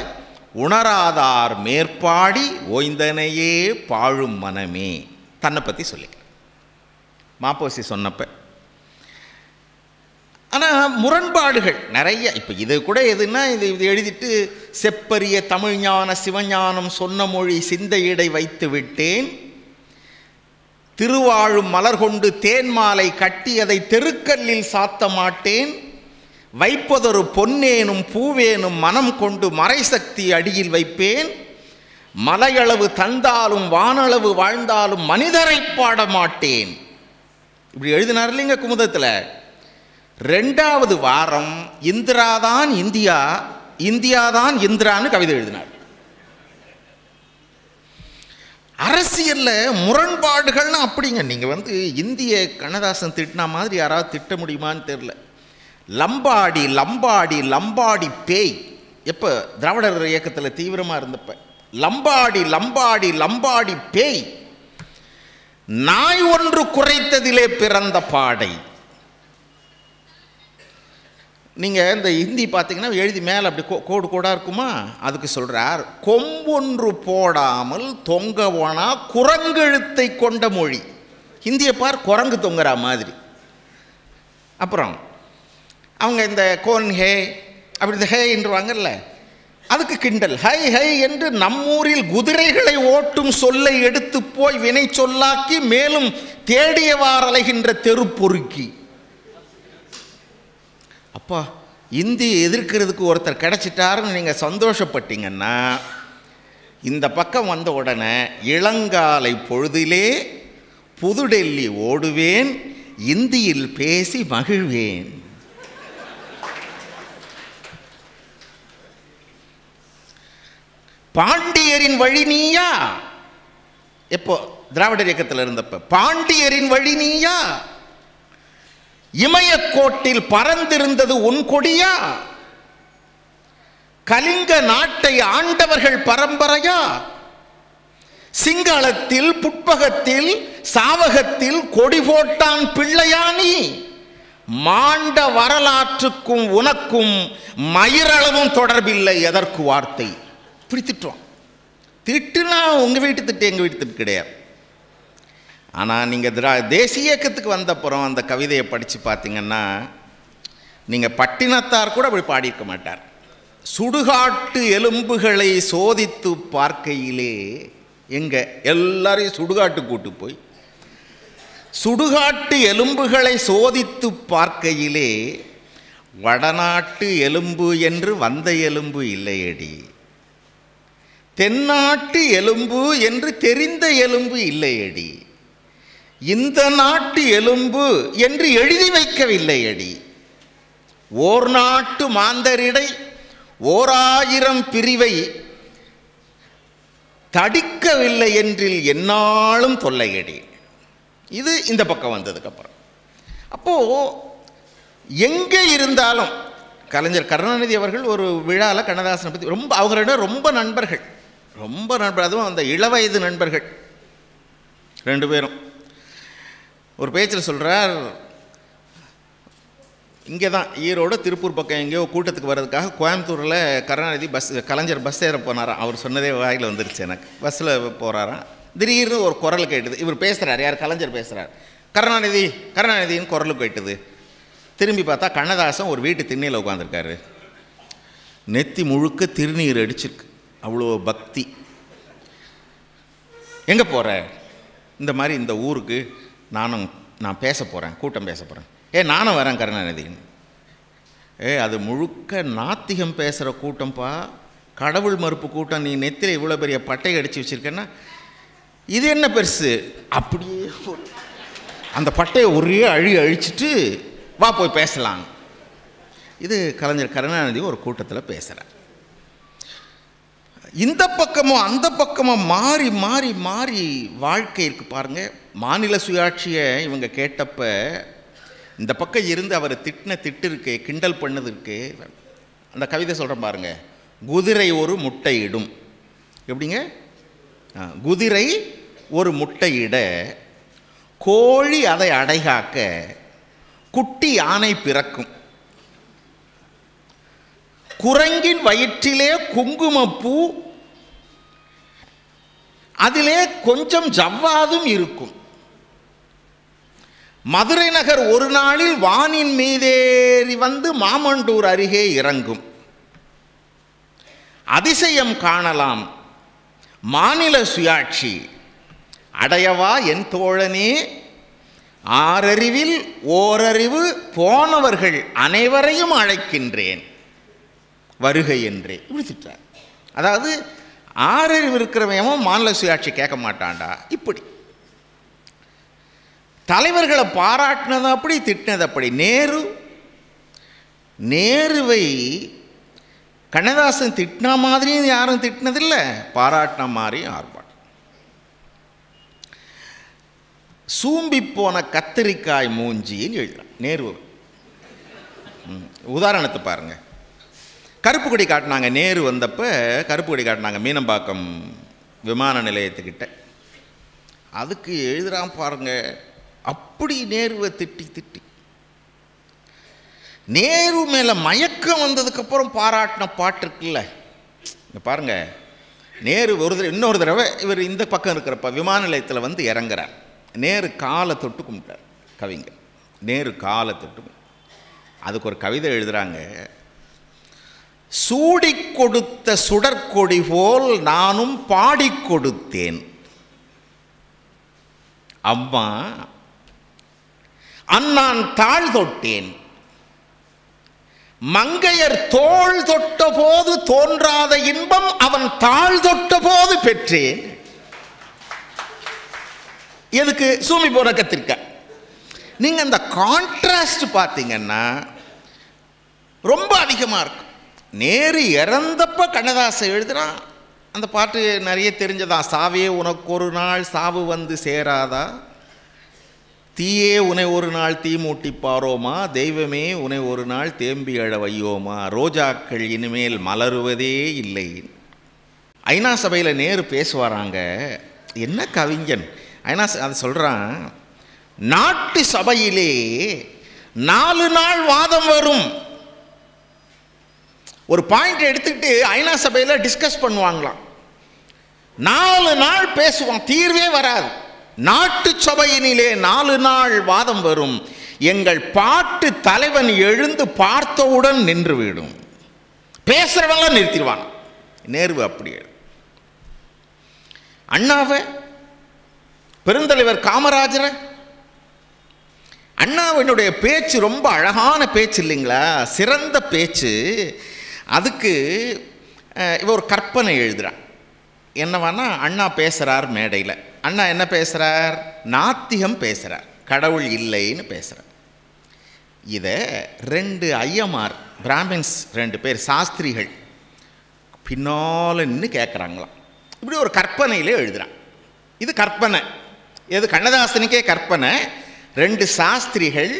உணராதார் மேற்பாடி ஓய்ந்தனையே பாழும் மனமே. தன்னை பற்றி சொல்லிக்கிறேன் மாப்போசி சொன்னப்ப. ஆனால் முரண்பாடுகள் நிறைய. இப்போ இது கூட எதுன்னா, இது எழுதிட்டு செப்பரிய தமிழ் ஞான சிவஞானம் சொன்ன மொழி சிந்தையிடை வைத்து விட்டேன், திருவாழும் மலர் கொண்டு தேன் மாலை கட்டி அதை தெருக்கல்லில் சாத்த மாட்டேன், வைப்பதொரு பொன்னேனும் பூவேனும் மனம் கொண்டு மறைசக்தி அடியில் வைப்பேன், மலையளவு தந்தாலும் வானளவு வாழ்ந்தாலும் மனிதரை பாட மாட்டேன். இப்படி எழுதினார் இல்லைங்க குமுதத்தில். 2வது வாரம் இந்திராதான் இந்தியா, இந்தியாதான் இந்திரான்னு கவிதை எழுதினார். அரசியல்ல முரண்பாடுகள்னா அப்படிங்க. நீங்கள் இந்திய கண்ணதாசன் திட்டினா மாதிரி யாராவது திட்ட முடியுமான்னு தெரியல. லம்பாடி லம்பாடி லம்பாடி பேய், எப்போ திராவிடர் இயக்கத்தில் தீவிரமாக இருந்தப்ப, லம்பாடி லம்பாடி லம்பாடி பேய், நாய் ஒன்று குறைத்ததிலே பிறந்த பாடை. நீங்கள் இந்த ஹிந்தி பார்த்தீங்கன்னா எழுதி மேலே அப்படி கோடு கோடாக இருக்குமா, அதுக்கு சொல்கிறார், கொம்பொன்று போடாமல் தொங்கவனா குரங்கெழுத்தை கொண்ட மொழி. ஹிந்தியை பார், குரங்கு தொங்குற மாதிரி. அப்புறம் அவங்க இந்த கோன் ஹே அப்படி இந்த ஹே என்றுவாங்கல்ல, அதுக்கு கிண்டல். ஹை ஹை என்று நம்மூரில் குதிரைகளை ஓட்டும் சொல்லை எடுத்து போய் வினை சொல்லாக்கி மேலும் தேடியவாறு அலைகின்ற தெருப்பொறுக்கி. அப்பா, இந்தி எதிர்க்கிறதுக்கு ஒருத்தர் கிடைச்சிட்டாருன்னு நீங்கள் சந்தோஷப்பட்டீங்கன்னா, இந்த பக்கம் வந்த உடனே இளங்காலை பொழுதிலே புதுடெல்லி ஓடுவேன், இந்தியில் பேசி மகிழ்வேன். பாண்டியரின் வழி நீயா, எப்போ திராவிடர் இயக்கத்தில் இருந்தப்ப, பாண்டியரின் வழி நீயா, இமயக்கோட்டில் பறந்திருந்தது உன் கொடியா, கலிங்க நாட்டை ஆண்டவர்கள் பரம்பரையா, சிங்களத்தில் புட்பகத்தில் சாவகத்தில் கொடி போட்டான் பிள்ளையானி, மாண்ட வரலாற்றுக்கும் உனக்கும் மயிரளவும் தொடர்பில்லை, எதற்கு வார்த்தை. இப்படி திட்டுவோம். திட்டுனா உங்கள் வீட்டு திட்டு எங்கள் வீட்டு திட்டு கிடையாது. ஆனால் நீங்கள் தேசிய இயக்கத்துக்கு வந்தப்புறம் அந்த கவிதையை படித்து பார்த்தீங்கன்னா, நீங்கள் பட்டினத்தார் கூட அப்படி பாடியிருக்க மாட்டார். சுடுகாட்டு எலும்புகளை சோதித்து பார்க்கையிலே, எங்கே எல்லாரையும் சுடுகாட்டு கூட்டு போய் சுடுகாட்டு எலும்புகளை சோதித்து பார்க்கையிலே, வடநாட்டு எலும்பு என்று வந்த எலும்பு இல்லையடி, தென்னாட்டு எலும்பு என்று தெரிந்த எலும்பு இல்லையடி, இந்த நாட்டு எலும்பு என்று எழுதி வைக்கவில்லையடி, ஓர் நாட்டு மாந்தரிடை 1000 பிரிவை தடிக்கவில்லை என்றில் என்னாலும் தொல்லையடி. இது இந்த பக்கம் வந்ததுக்கப்புறம். அப்போது எங்கே இருந்தாலும் கலைஞர் கருணாநிதி அவர்கள் ஒரு விழாவில் கண்ணதாசனை பற்றி அவங்க 2 ரொம்ப நண்பர்கள், அதுவும் அந்த இளவயது நண்பர்கள் 2 பேரும். ஒரு பேச்சில் சொல்கிறார், இங்கே தான் ஈரோடு திருப்பூர் பக்கம் எங்கேயோ கூட்டத்துக்கு வர்றதுக்காக கோயம்புத்தூரில் கருணாநிதி கலைஞர் பஸ் ஏற போனாராம். அவர் சொன்னதே வாயில் வந்துருச்சு எனக்கு. பஸ்ஸில் போகிறாராம், திடீர்னு ஒரு குரல் கேட்டுது. இவர் பேசுகிறார், யார் கலைஞர் பேசுகிறார், கருணாநிதின்னு குரல் கேட்டுது. திரும்பி பார்த்தா கண்ணதாசன் ஒரு வீட்டு திண்ணையில் உட்காந்துருக்காரு. நெத்தி முழுக்க திருநீர் அடிச்சிருக்கு, அவ்வளோ பக்தி. எங்கே போகிற? இந்த மாதிரி இந்த ஊருக்கு நான் பேச போகிறேன், கூட்டம் பேச போகிறேன். நானும் வரேன் கருணாநிதின்னு. அது முழுக்க நாத்திகம் பேசுகிற கூட்டம்ப்பா, கடவுள் மறுப்பு கூட்டம். நீ நெத்தியில் இவ்வளோ பெரிய பட்டை அடித்து வச்சுருக்கேன்னா இது என்ன பெருசு? அப்படியே அந்த பட்டையை ஒரே அழிச்சிட்டு வா போய் பேசலாம். இது கலைஞர் கருணாநிதி ஒரு கூட்டத்தில் பேசுகிறார். இந்த பக்கமும் அந்த பக்கமும் மாறி மாறி மாறி வாழ்க்கை இருக்குது பாருங்கள். மாநில சுயாட்சியை இவங்க கேட்டப்ப இந்த பக்கம் இருந்து அவர் திட்டின திட்டு இருக்கு, கிண்டல் பண்ணது இருக்கு. அந்த கவிதை சொல்கிறேன் பாருங்க. குதிரை ஒரு முட்டையிடும். எப்படிங்க? குதிரை ஒரு முட்டையிட, கோழி அதை அடைகாக்க, குட்டி யானை பிறக்கும், குரங்கின் வயிற்றிலே குங்குமப்பூ, அதிலே கொஞ்சம் ஜவ்வாதும் இருக்கும், மதுரை நகர் ஒரு நாளில் வானின் மீதேறி வந்து மாமண்டூர் அருகே இறங்கும், அதிசயம் காணலாம் மாநில சுயாட்சி, அடையவா என் தோழனே ஆறறிவில் ஓரறிவு போனவர்கள் அனைவரையும் அழைக்கின்றேன் வருகை என்றே. இப்படி திட்டார். அதாவது ஆறறிவு இருக்கிறவன் மாநில சுயாட்சி கேட்க மாட்டான்டா. இப்படி தலைவர்களை பாராட்டினது அப்படி, திட்டினது அப்படி. நேருவை கண்ணதாசன் திட்டினா மாதிரியும் யாரும் திட்டினதில்லை, பாராட்டின மாதிரியும் ஆர்ப்பாட்டம். சூம்பி போன கத்திரிக்காய் மூஞ்சின்னு எழுதுறான் நேரு. உதாரணத்தை பாருங்கள். கருப்பு கொடி காட்டினாங்க நேரு வந்தப்போ, கருப்பு கொடி காட்டினாங்க மீனம்பாக்கம் விமான நிலையத்துக்கிட்ட. அதுக்கு எழுதுறான் பாருங்க, அப்படி நேருவை திட்டி நேரு மேலே மயக்கம் வந்ததுக்கப்புறம் பாராட்டின பாட்டு இருக்குல்ல. இங்கே பாருங்கள், நேரு இன்னொரு தடவை இவர் இந்த பக்கம் இருக்கிறப்ப விமான நிலையத்தில் வந்து இறங்குறார். நேரு காலை தொட்டு கும்பிட்டார் கவிஞர். நேரு காலை தொட்டு, அதுக்கு ஒரு கவிதை எழுதுகிறாங்க. சூடி கொடுத்த சுடற்கொடி போல் நானும் பாடி கொடுத்தேன் அம்மா, அண்ணான் தாழ் தொட்டேன், மங்கையர் தோள் தொட்ட போது தோன்றாத இன்பம் அவன் தாழ் தொட்ட போது பெற்றேன். எதுக்கு? சூமி போன கத்திரிக்காய். நீங்க அந்த கான்ட்ராஸ்ட் பார்த்தீங்கன்னா ரொம்ப அதிகமாக இருக்கும். நேரு இறந்தப்ப கண்ணதாசன் எழுதுறான் அந்த பாட்டு, நிறைய தெரிஞ்சதான். சாவே உனக்கு ஒரு நாள் சாவு வந்து சேராதா, தீயே உன்னை ஒரு நாள் தீ மூட்டி பாரோமா, தெய்வமே உன்னை ஒரு நாள் தேம்பி எழ வையோமா, ரோஜாக்கள் இனிமேல் மலருவதே இல்லை. ஐநா சபையில் நேரு பேசுவாராங்க. என்ன கவிஞன்! ஐநா அது சொல்கிறான், நாட்டு சபையிலே 4 நாள் வாதம் வரும். ஒரு பாயிண்ட் எடுத்துக்கிட்டு ஐநா சபையில் டிஸ்கஸ் பண்ணுவாங்களாம். 4 நாள் பேசுவான், தீர்வே வராது. நாட்டு சபையினிலே 4 நாள் வாதம் வரும். எங்கள் பாட்டு தலைவன் எழுந்து பார்த்தவுடன் நின்று விடும், பேசுறவெல்லாம் நிறுத்திடுவான். நேரு அப்படியே. அண்ணாவை, பெருந்தலைவர் காமராஜரை, அண்ணாவினுடைய பேச்சு ரொம்ப அழகான பேச்சு இல்லைங்களா, சிறந்த பேச்சு. அதுக்கு இவ ஒரு கற்பனை எழுதுகிறான். என்னவானா, அண்ணா பேசுகிறார் மேடையில். அண்ணா என்ன பேசுகிறார்? நாத்திகம் பேசுகிறார், கடவுள் இல்லைன்னு பேசுகிறார். இதை 2 ஐயமார் பிராமின்ஸ் 2 பேர் சாஸ்திரிகள் பின்னால் நின்று கேட்குறாங்களாம். இப்படி ஒரு கற்பனையிலே எழுதுகிறான். இது கற்பனை, எது கண்ணதாசனுக்கே கற்பனை. 2 சாஸ்திரிகள்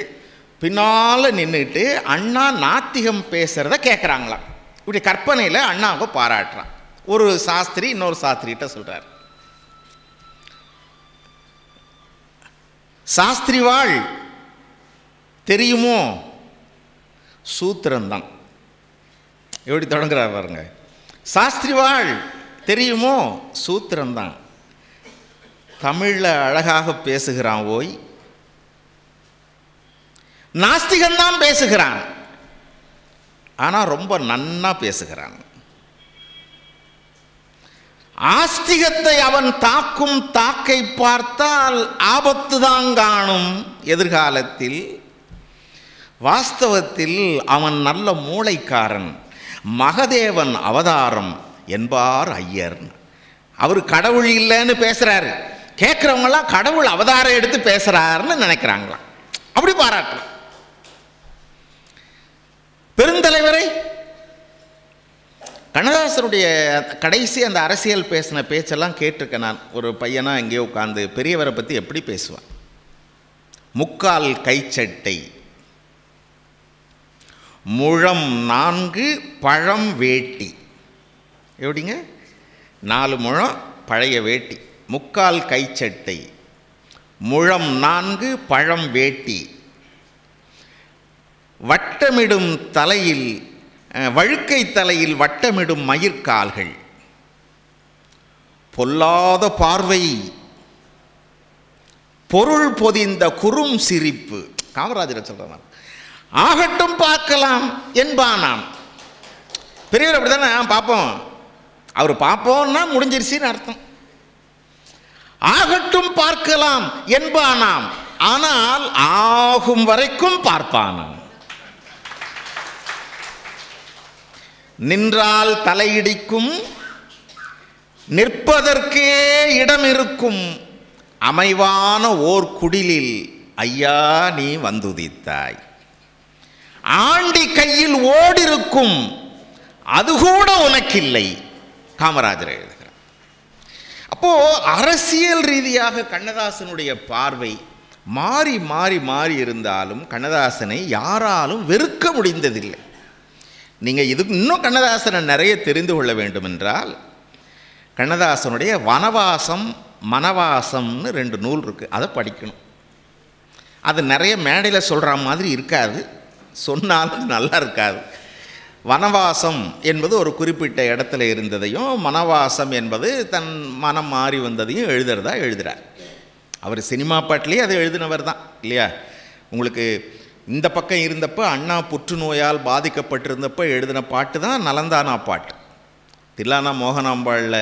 பின்னால் நின்றுட்டு அண்ணா நாத்திகம் பேசுகிறத கேட்குறாங்களாம். இப்படி கற்பனையில் அண்ணாவை பாராட்டுறான். ஒரு சாஸ்திரி இன்னொரு சாஸ்திரிகிட்ட சொல்கிறார், சாஸ்திரிவாள் தெரியுமோ? சூத்திரம்தான். எப்படி தொடங்குறார் பாருங்க. சாஸ்திரிவாள் தெரியுமோ? சூத்திரம்தான். தமிழில் அழகாக பேசுகிறான் ஓய், நாஸ்திகன்தான் பேசுகிறான், ஆனால் ரொம்ப நன்னா பேசுகிறான். ஆஸ்திகத்தை அவன் தாக்கும் தாக்கை பார்த்தால் ஆபத்து தான் காணும் எதிர்காலத்தில். வாஸ்தவத்தில் அவன் நல்ல மூளைக்காரன், மகதேவன் அவதாரம் என்பார் ஐயர். அவர் கடவுள் இல்லைன்னு பேசுறாரு, கேட்குறவங்களாம் கடவுள் அவதாரம் எடுத்து பேசுறாருன்னு நினைக்கிறாங்களாம். அப்படி பாராட்டலாம். பெருந்தலைவரை கண்ணதாசனுடைய கடைசி அந்த அரசியல் பேசின பேச்செல்லாம் கேட்டிருக்கேன் நான். ஒரு பையனா எங்கேயோ உட்காந்து பெரியவரை பற்றி எப்படி பேசுவான். முக்கால் கைச்சட்டை, முழம் 4 பழம் வேட்டி. எப்படிங்க? 4 முழம் பழைய வேட்டி, முக்கால் கைச்சட்டை, முழம் 4 பழம் வேட்டி, வட்டமிடும் தலையில், வழுக்கை தலையில் வட்டமிடும் மயிர்கால்கள், பொல்லாத பார்வை, பொருள் பொதிந்த குறும் சிரிப்பு. காமராஜர் சொல்றான், ஆகட்டும் பார்க்கலாம் என்பானாம். பெரியவர் அப்படித்தானே, பார்ப்போம், அவர் பார்ப்போம்னா முடிஞ்சிருச்சுன்னு அர்த்தம். ஆகட்டும் பார்க்கலாம் என்பானாம், ஆனால் ஆகும் வரைக்கும் பார்ப்பான். நின்றால் தலையிடிக்கும், நிற்பதற்கே இடம் இருக்கும், அமைவான ஓர் குடிலில் ஐயா நீ வந்துதித்தாய். ஆண்டி கையில் ஓடிருக்கும், அது கூட உனக்கில்லை. காமராஜர் எழுதுகிறார். அப்போ அரசியல் ரீதியாக கண்ணதாசனுடைய பார்வை மாறி மாறி மாறி இருந்தாலும் கண்ணதாசனை யாராலும் வெறுக்க முடிந்ததில்லை. நீங்கள் இது இன்னும் கண்ணதாசனை நிறைய தெரிந்து கொள்ள வேண்டும் என்றால் கண்ணதாசனுடைய வனவாசம் மனவாசம்னு 2 நூல் இருக்குது, அதை படிக்கணும். அது நிறைய மேடையில் சொல்கிற மாதிரி இருக்காது, சொன்னாலும் நல்லா இருக்காது. வனவாசம் என்பது ஒரு குறிப்பிட்ட இடத்துல இருந்ததையும், மனவாசம் என்பது தன் மனம் மாறி வந்ததையும் எழுதுகிறார். அவர் சினிமா பாட்டிலேயே அதை எழுதினவர் தான் இல்லையா? உங்களுக்கு இந்த பக்கம் இருந்தப்போ அண்ணா புற்றுநோயால் பாதிக்கப்பட்டிருந்தப்போ எழுதின பாட்டு தான் நலந்தானா பாட்டு. தில்லானா மோகனாம்பாளில்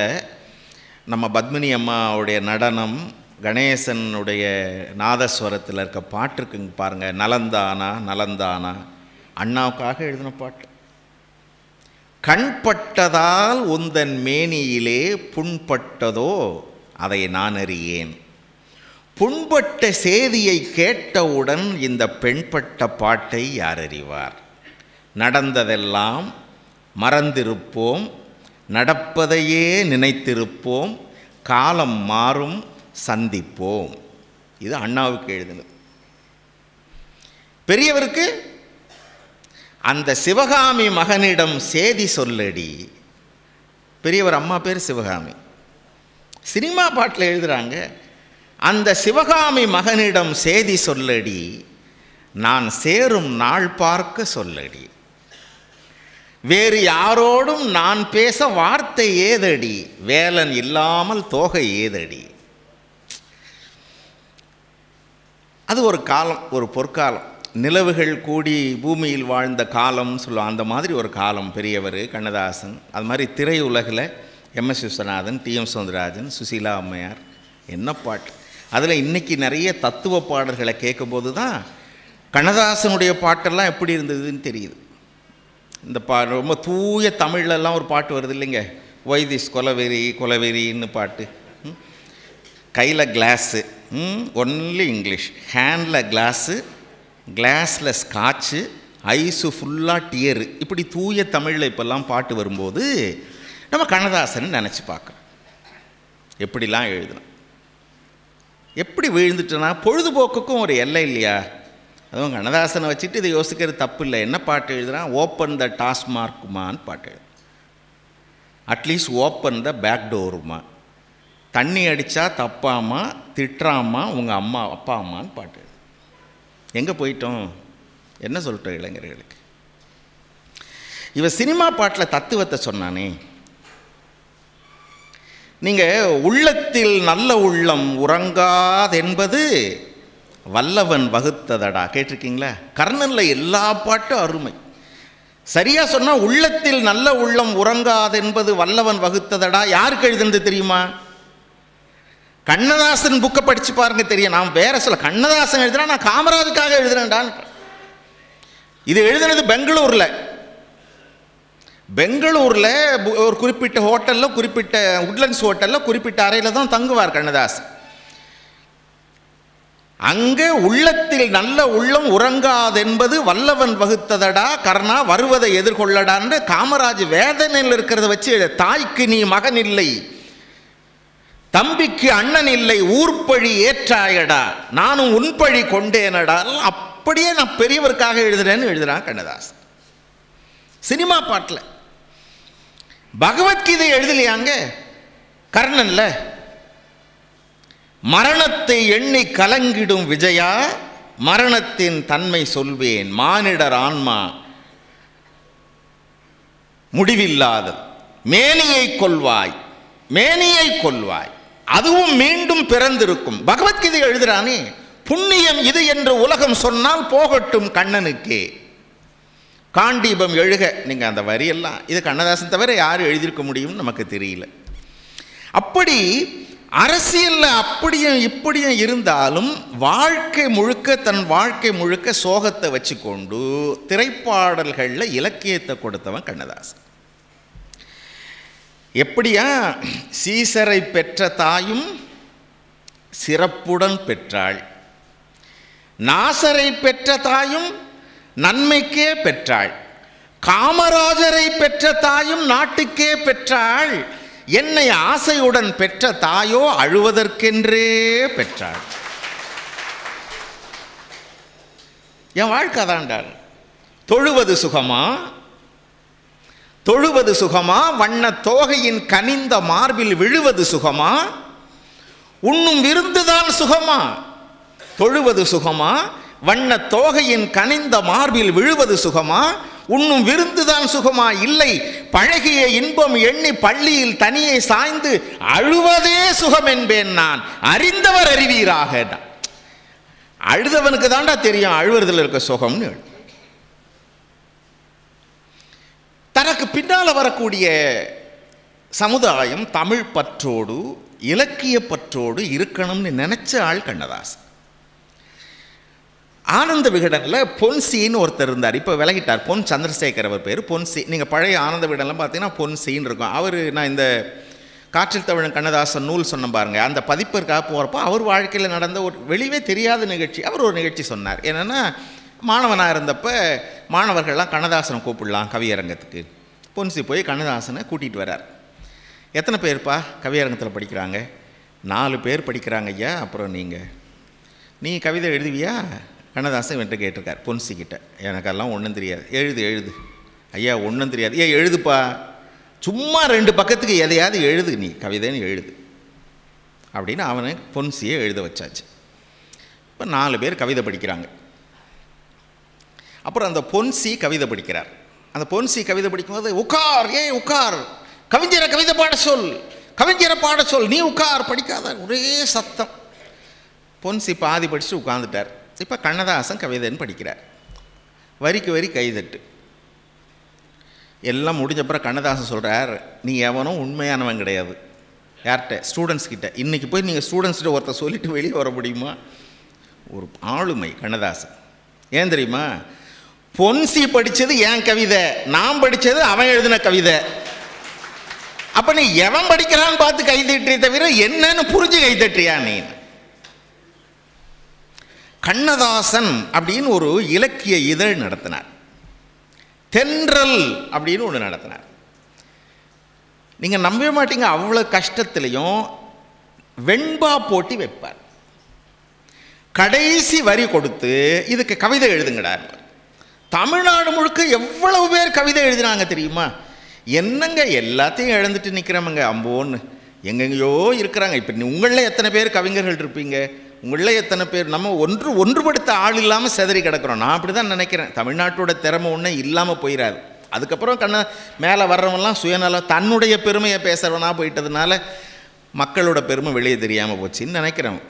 நம்ம பத்மினி அம்மாவுடைய நடனம், கணேசனுடைய நாதஸ்வரத்தில் இருக்க பாட்டு இருக்குங்க பாருங்கள், நலந்தானா நலந்தானா, அண்ணாவுக்காக எழுதின பாட்டு. கண்பட்டதால் உந்தன் மேனியிலே புண்பட்டதோ அதை நான் அறியேன், புண்பட்ட செய்தியை கேட்டவுடன் இந்த பெண்பட்ட பாட்டை யார் அறிவார், நடந்ததெல்லாம் மறந்திருப்போம், நடப்பதையே நினைத்திருப்போம், காலம் மாறும் சந்திப்போம். இது அண்ணாவுக்கு எழுதினது. பெரியவருக்கு அந்த சிவகாமி மகனிடம் சேதி சொல்லடி. பெரியவர் அம்மா பேர் சிவகாமி. சினிமா பாட்டில் எழுதுகிறாங்க, அந்த சிவகாமி மகனிடம் சேதி சொல்லடி, நான் சேரும் நாள் பார்க்க சொல்லடி, வேறு யாரோடும் நான் பேச வார்த்தை ஏதடி, வேலன் இல்லாமல் தோகை ஏதடி. அது ஒரு காலம், ஒரு பொற்காலம். நிலவுகள் கூடி பூமியில் வாழ்ந்த காலம் சொல்லுவோம், அந்த மாதிரி ஒரு காலம் பெரியவர் கண்ணதாசன். அது மாதிரி திரையுலகில் எம்.எஸ். விஸ்வநாதன், டி.எம். சௌந்தரராஜன், சுசீலா அம்மையார், என்ன பாட்டு. அதில் இன்றைக்கி நிறைய தத்துவ பாடல்களை கேட்கும்போது தான் கண்ணதாசனுடைய பாட்டெல்லாம் எப்படி இருந்ததுன்னு தெரியுது. இந்த ரொம்ப தூய தமிழ்லலாம் ஒரு பாட்டு வருது இல்லைங்க, ஒய் திஸ் கொலவெறி கொலவெறின்னு பாட்டு. கையில் class, only English, handle class, கிளாஸில் ஸ்காட்சு, ஐஸு ஃபுல்லாக டியரு, இப்படி தூய தமிழில் இப்போல்லாம் பாட்டு வரும்போது நம்ம கண்ணதாசன் நினச்சி பார்க்கணும். எப்படிலாம் எழுதணும், எப்படி விழுந்துட்டோன்னா பொழுதுபோக்குக்கும் ஒரு எல்லை இல்லையா? அதுவும் கண்ணதாசனை வச்சுட்டு இதை யோசிக்கிறது தப்பு இல்லை. என்ன பாட்டு எழுதுகிறான், ஓப்பன் த டாஸ்மார்க்குமான்னு பாட்டு எழுது, அட்லீஸ்ட் ஓப்பன் த பேக் டோருமா, தண்ணி அடித்தா தப்பாமா திட்டுறாமா உங்கள் அம்மா அப்பா அம்மான்னு பாட்டு எழுது. எங்கே போயிட்டோம், என்ன சொல்லிட்டோம் இளைஞர்களுக்கு? இவன் சினிமா பாட்டில் தத்துவத்தை சொன்னானே, நீங்கள் உள்ளத்தில் நல்ல உள்ளம் உறங்காதென்பது வல்லவன் வகுத்ததடா, கேட்டிருக்கீங்களா? கர்ணனில் எல்லா பாட்டும் அருமை. சரியாக சொன்னால் உள்ளத்தில் நல்ல உள்ளம் உறங்காதென்பது வல்லவன் வகுத்ததடா யாருக்கு எழுதுனது தெரியுமா? கண்ணதாசன் புக்கை படித்து பாருங்க தெரியும். நான் வேற சொல்ல, கண்ணதாசன் எழுதுனா நான் காமராஜுக்காக எழுதுனேன்டான். இது எழுதுனது பெங்களூரில் ஒரு குறிப்பிட்ட ஹோட்டலில், குறிப்பிட்ட உட்லண்ட்ஸ் ஹோட்டலில் குறிப்பிட்ட அறையில் தான் தங்குவார் கண்ணதாசன். அங்கே உள்ளத்தில் நல்ல உள்ளம் உறங்காதென்பது வல்லவன் வகுத்ததடா கர்ணா, வருவதை எதிர்கொள்ளடான்னு காமராஜ் வேதனையில் இருக்கிறத வச்சு, தாய்க்கு நீ மகன் இல்லை, தம்பிக்கு அண்ணன் இல்லை, ஊர்ப்பழி ஏற்றாயடா, நானும் உன்பழி கொண்டேனடா, அப்படியே நான் பெரியவருக்காக எழுதுறேன்னு எழுதுறான் கண்ணதாசன். சினிமா பாட்டில் பகவத்கீதை எழுதலையாங்க கர்ணன்ல? மரணத்தை எண்ணி கலங்கிடும் விஜயா, மரணத்தின் தன்மை சொல்வேன், மானிடர் ஆன்மா முடிவில்லாதது, மேனியை கொள்வாய் மேனியை கொள்வாய், அதுவும் மீண்டும் பிறந்திருக்கும். பகவத்கீதை எழுதுறானே, புண்ணியம் இது என்று உலகம் சொன்னால் போகட்டும் கண்ணனுக்கே, காண்டீபம் எழுக. நீங்கள் அந்த வரியெல்லாம் இது கண்ணதாசன் தவிர யார் எழுதியிருக்க முடியும்னு நமக்கு தெரியல. அப்படி அரசியலில் அப்படியும் இப்படியும் இருந்தாலும் வாழ்க்கை முழுக்க தன் வாழ்க்கை முழுக்க சோகத்தை வச்சுக்கொண்டு திரைப்பாடல்களில் இலக்கியத்தை கொடுத்தவன் கண்ணதாசன். எப்படியா, சீசரை பெற்ற தாயும் சிறப்புடன் பெற்றாள், நாசரை பெற்ற தாயும் நன்மைக்கே பெற்றாள், காமராஜரை பெற்ற தாயும் நாட்டுக்கே பெற்றாள், என்னை ஆசையுடன் பெற்ற தாயோ அழுவதற்கென்றே பெற்றாள். என் வாழ்க்கை அதாண்டாள். தொழுவது சுகமா, தொழுவது சுகமா, வண்ண தோகையின் கனிந்த மார்பில் விழுவது சுகமா, உண்ணும் விருந்துதான் சுகமா. தொழுவது சுகமா, வண்ண தோகையின் கனிந்த மார்பில் விழுவது சுகமா, உண்ணும் விருந்துதான் சுகமா. இல்லை, பழகிய இன்பம் எண்ணி பள்ளியில் தனியே சாய்ந்து அழுவதே சுகம் என்பேன் நான், அறிந்தவர் அறிவீராக. அழுதவனுக்கு தாண்டா தெரியும் அழுவுறதுல இருக்க சுகம்னு. தனக்கு பின்னால் வரக்கூடிய சமுதாயம் தமிழ் பற்றோடு இலக்கிய பற்றோடு இருக்கணும்னு நினைச்ச ஆள் கண்ணதாசன். ஆனந்த விகடனில் பொன்சின்னு ஒருத்தர் இருந்தார், இப்போ விலகிட்டார். பொன் சந்திரசேகர் அவர் பேர். பொன்சி, நீங்கள் பழைய ஆனந்த விகடனில் பார்த்தீங்கன்னா பொன்சின்னு இருக்கும். அவர், நான் இந்த காற்றில் தவிழும் கண்ணதாசன் நூல் சொன்ன பாருங்க, அந்த பதிப்பிற்காக போகிறப்போ அவர் வாழ்க்கையில் நடந்த ஒரு வெளியே தெரியாத நிகழ்ச்சி அவர் ஒரு நிகழ்ச்சி சொன்னார். என்னென்னா, மாணவனாக இருந்தப்போ மாணவர்கள்லாம் கண்ணதாசனை கூப்பிடலாம் கவியரங்கத்துக்கு. பொன்சி போய் கண்ணதாசனை கூட்டிகிட்டு வரார். எத்தனை பேர்ப்பா கவியரங்கத்தில் படிக்கிறாங்க? 4 பேர் படிக்கிறாங்க ஐயா. அப்புறம் நீ கவிதை எழுதுவியா? கண்ணதாசன் இவன்ட்டு கேட்டிருக்கார் பொன்சிக்கிட்ட. எனக்கெல்லாம் ஒன்றும் தெரியாது. எழுது ஐயா, ஒன்றும் தெரியாது. எழுதுப்பா, சும்மா 2 பக்கத்துக்கு எதையாவது எழுது, நீ கவிதைன்னு எழுது அப்படின்னு அவனை பொன்சியை எழுத வச்சாச்சு. இப்போ 4 பேர் கவிதை படிக்கிறாங்க. அப்புறம் அந்த பொன்சி கவிதை படிக்கிறார். அந்த பொன்சி கவிதை படிக்கும்போது, உட்கார், உட்கார், கவிஞரை கவிதை பாட சொல், கவிஞரை பாட சொல், நீ உட்கார், படிக்காத, ஒரே சத்தம். பொன்சி பாதி படிச்சுட்டு உட்காந்துட்டார். இப்போ கண்ணதாசன் கவிதைன்னு படிக்கிறார். வரிக்கு வரி கைதட்டு. எல்லாம் முடிஞ்சப்பறம் கண்ணதாசன் சொல்கிறார், நீ எவனும் உண்மையானவன் கிடையாது. யார்கிட்ட? ஸ்டூடெண்ட்ஸ் கிட்ட. இன்றைக்கி போய் நீங்கள் ஸ்டூடெண்ட்ஸ்கிட்ட ஒருத்தர் சொல்லிவிட்டு வெளியே வர முடியுமா? ஒரு ஆளுமை கண்ணதாசன். ஏன் தெரியுமா? பொன்சி படித்தது என் கவிதை, நான் படித்தது அவன் எழுதின கவிதை. அப்போ நீ எவன் படிக்கிறான்னு பார்த்து கைதட்டிய தவிர என்னன்னு புரிஞ்சு கைதட்டியா நீ? கண்ணதாசன் அப்படின்னு ஒரு இலக்கிய இதழ் நடத்தினார். தென்றல் அப்படின்னு ஒன்று நடத்தினார். நீங்கள் நம்பவே மாட்டீங்க, அவ்வளோ கஷ்டத்துலையும் வெண்பா போட்டி வைப்பார். கடைசி வரி கொடுத்து இதுக்கு கவிதை எழுதுங்கடா. தமிழ்நாடு முழுக்க எவ்வளவு பேர் கவிதை எழுதினாங்க தெரியுமா? என்னங்க எல்லாத்தையும் இழந்துட்டு நிற்கிறவங்க அம்போன்னு எங்கெங்கேயோ இருக்கிறாங்க. இப்போ உங்களில் எத்தனை பேர் கவிஞர்கள் இருப்பீங்க? உங்களில் எத்தனை பேர் நம்ம ஒன்றுபடுத்த ஆள் இல்லாமல் செதறி கிடக்கிறோம். நான் அப்படி தான் நினைக்கிறேன். தமிழ்நாட்டோட திறமை ஒன்று இல்லாமல் போயிடாது. அதுக்கப்புறம் மேலே வர்றவங்கலாம் சுயநலம் தன்னுடைய பெருமையை பேசுகிறவனா போயிட்டதுனால மக்களோட பெருமை வெளியே தெரியாமல் போச்சுன்னு நினைக்கிறேன்.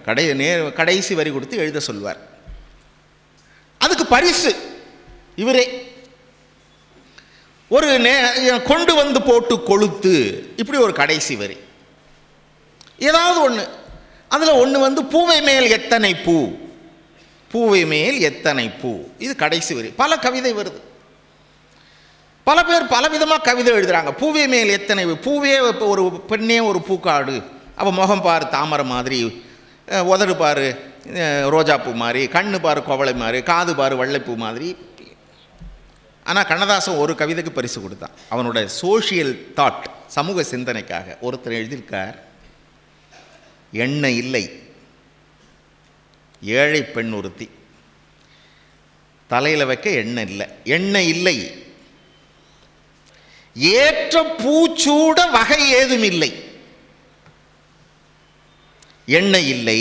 கடைசி வரி கொடுத்து எழுத சொல்வார். அதுக்கு பரிசு இவரே ஒரு கொண்டு வந்து போட்டு கொளுத்து, இப்படி ஒரு கடைசி வரி ஏதாவது ஒன்று. அதில் ஒன்று வந்து பூவை மேல் எத்தனை பூ, பூவை மேல் எத்தனை பூ, இது கடைசி வரி. பல கவிதை வருது, பல பேர் பலவிதமாக கவிதை எழுதுகிறாங்க. பூவை மேல் எத்தனை பூவே, ஒரு பெண்ணே ஒரு பூக்காடு, அவள் முகம் பாரு தாமரை மாதிரி, உதடு பாரு ரோஜாப்பூ மாதிரி, கண்ணு பாரு கோவளை மாதிரி, காது பாரு வெள்ளைப்பூ மாதிரி. ஆனால் கண்ணதாசன் ஒரு கவிதைக்கு பரிசு கொடுத்தான். அவனோட சோஷியல் தாட், சமூக சிந்தனைக்காக ஒருத்தர் எழுதியிருக்கார், எண்ணெய் இல்லை, ஏழை பெண் ஒருத்தி, தலையில் வைக்க எண்ணெய் இல்லை, எண்ணெய் இல்லை, ஏற்ற பூச்சூட வகை ஏதும் இல்லை. எண்ணெய் இல்லை,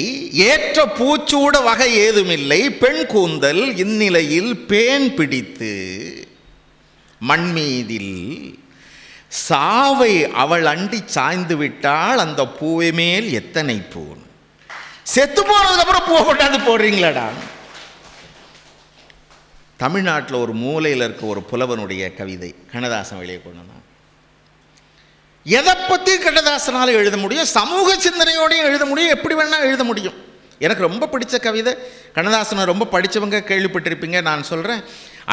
ஏற்ற பூச்சூட வகை ஏதும் இல்லை, பெண் கூந்தல் இந்நிலையில் பேன் பிடித்து மண்மீதில் சாவை அவள் அண்டி சாய்ந்து விட்டால் அந்த பூவை மேல் எத்தனை பூ. செத்து போனதுக்கப்புறம் பூவை கொண்டாந்து போடுறீங்களாடா. தமிழ்நாட்டில் ஒரு மூலையில் இருக்க ஒரு புலவனுடைய கவிதை கண்ணதாசன் வெளியே கொண்டு வந்தான். எதை பற்றி கண்ணதாசனால் எழுத முடியும்? சமூக சிந்தனையோடையும் எழுத முடியும், எப்படி வேணால் எழுத முடியும். எனக்கு ரொம்ப பிடிச்ச கவிதை, கண்ணதாசனை ரொம்ப படித்தவங்க கேள்விப்பட்டிருப்பீங்க, நான் சொல்கிறேன்.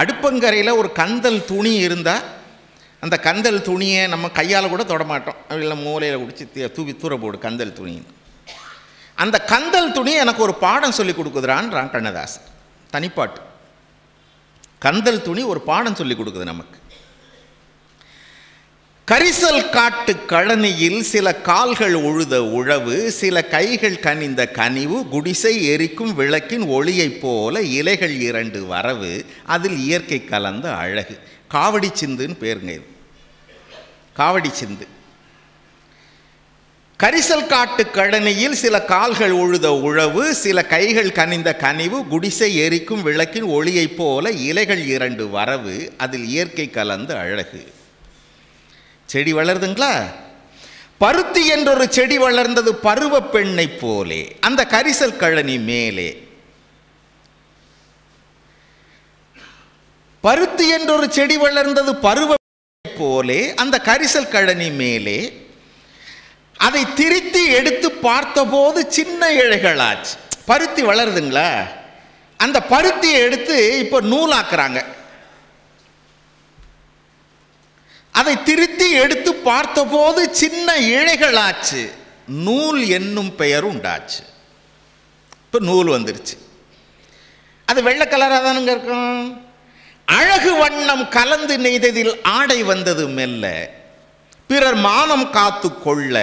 அடுப்பங்கரையில் ஒரு கந்தல் துணி இருந்தால் அந்த கந்தல் துணியை நம்ம கையால் கூட தொடமாட்டோம், இல்லை மூலையில் குடிச்சு தூவி தூர போடு கந்தல் துணின்னு. அந்த கந்தல் துணி எனக்கு ஒரு பாடம் சொல்லி கொடுக்குறான்றான் கண்ணதாசன். தனிப்பாட்டு. கந்தல் துணி ஒரு பாடம் சொல்லி கொடுக்குது நமக்கு. கரிசல் காட்டு கழனியில் சில கால்கள் உழுத உழவு, சில கைகள் கனிந்த கனிவு, குடிசை எரிக்கும் விளக்கின் ஒளியைப் போல இலைகள் 2 வரவு, அதில் இயற்கை கலந்த அழகு. காவடி சிந்துன்னு பேருங்க இது. காவடி சிந்து. கரிசல் காட்டு கழனியில் சில கால்கள் உழுத உழவு, சில கைகள் கனிந்த கனிவு, குடிசை எரிக்கும் விளக்கின் ஒளியைப் போல இலைகள் 2 வரவு, அதில் இயற்கை கலந்த அழகு. செடி வளருதுங்களா? பருத்தி என்றொரு செடி வளர்ந்தது பருவ பெண்ணை போலே அந்த கரிசல் கழனி மேலே. பருத்தி என்றொரு செடி வளர்ந்தது பருவ பெண்ணை போலே அந்த கரிசல் கழனி மேலே. அதை திரித்து எடுத்து பார்த்தபோது சின்ன இழைகளாச்சு. பருத்தி வளருதுங்களா? அந்த பருத்தியை எடுத்து இப்போ நூலாக்குறாங்க. அதை திருத்தி எடுத்து பார்த்தபோது சின்ன இழைகளாச்சு, நூல் என்னும் பெயர் உண்டாச்சு. இப்போ நூல் வந்துருச்சு. அது வெள்ளை கலராக தானுங்க இருக்கும். அழகு வண்ணம் கலந்து நெய்ததில் ஆடை வந்தது மெல்ல, பிறர் மானம் காத்து கொள்ள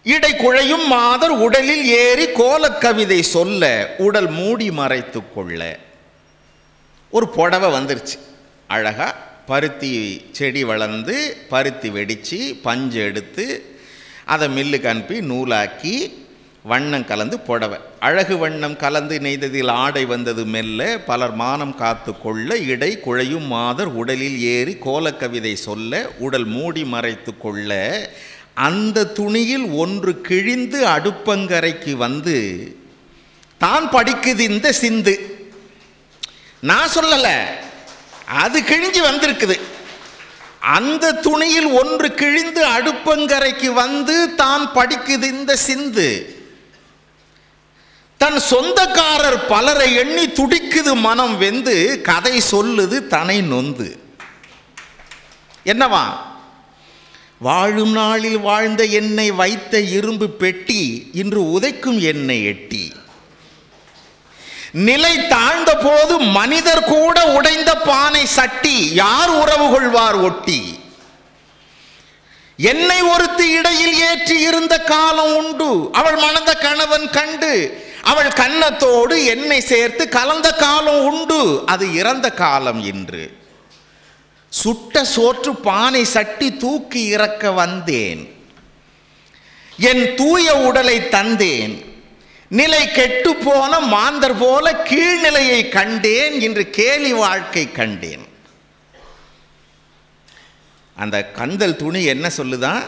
இடை குழையும் மாதர் உடலில் ஏறி கோல கவிதை சொல்ல உடல் மூடி மறைத்து கொள்ள. ஒரு புடவை வந்துருச்சு அழகா. பருத்தி செடி வளர்ந்து பருத்தி வெடித்து பஞ்சு எடுத்து அதை மில்லுக்கு அனுப்பி நூலாக்கி வண்ணம் கலந்து புடவை. அழகு வண்ணம் கலந்து நெய்ததில் ஆடை வந்தது மெல்ல, பலர் மானம் காத்து கொள்ள இடை குழையும் மாதர் உடலில் ஏறி கோலக்கவிதை சொல்ல உடல் மூடி மறைத்து கொள்ள. அந்த துணியில் ஒன்று கிழிந்து அடுப்பங்கரைக்கு வந்து தான் படிக்குது இந்த சிந்து. நான் சொல்லலை, அது கிழிஞ்சு வந்திருக்குது. அந்த துணியில் ஒன்று கிழிந்து அடுப்பங்கரைக்கு வந்து தான் படிக்குது இந்த சிந்து. தன் சொந்தக்காரர் பலரை எண்ணி துடிக்குது மனம் வெந்து, கதை சொல்லுது தனை நொந்து. என்னவா? வாழும் நாளில் வாழ்ந்த என்னை வைத்த இரும்பு பெட்டி இன்று உதைக்கும் என்னை எட்டி. நிலை தாழ்ந்த போது மனிதர் கூட உடைந்த பானை சட்டி, யார் உறவு கொள்வார் ஒட்டி. என்னை ஒருத்தி இடையில் ஏற்றி இருந்த காலம் உண்டு, அவள் மணந்த கணவன் கண்டு அவள் கன்னத்தோடு என்னை சேர்த்து கலந்த காலம் உண்டு, அது இறந்த காலம் இன்று. சுட்ட சோற்று பானை சட்டி தூக்கி இறக்க வந்தேன், என் தூய உடலை தந்தேன். நிலை கெட்டு போன மாந்தர் போல கீழ்நிலையை கண்டேன், இன்று கேலி வாழ்க்கை கண்டேன். அந்த கந்தல் துணி என்ன சொல்லுதான்?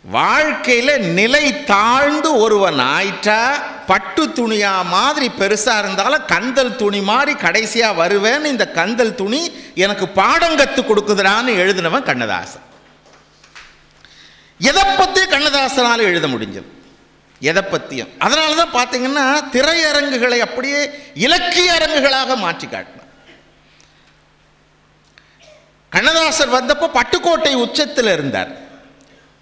வாழ்க்கையில் நிலை தாழ்ந்து ஒருவன் ஆயிட்டா பட்டு துணியா மாதிரி பெருசா இருந்தாலும் கந்தல் துணி மாதிரி கடைசியா வருவேன்னு இந்த கந்தல் துணி எனக்கு பாடம் கத்து கொடுக்குதுறான்னு எழுதினவன் கண்ணதாசன். எதை பத்தி கண்ணதாசனால் எழுத முடிஞ்சது? எதை பற்றியும். அதனால தான் பார்த்தீங்கன்னா திரையரங்குகளை அப்படியே இலக்கிய அரங்குகளாக மாற்றி காட்டினார். கண்ணதாசர் வந்தப்போ பட்டுக்கோட்டை உச்சத்தில் இருந்தார்.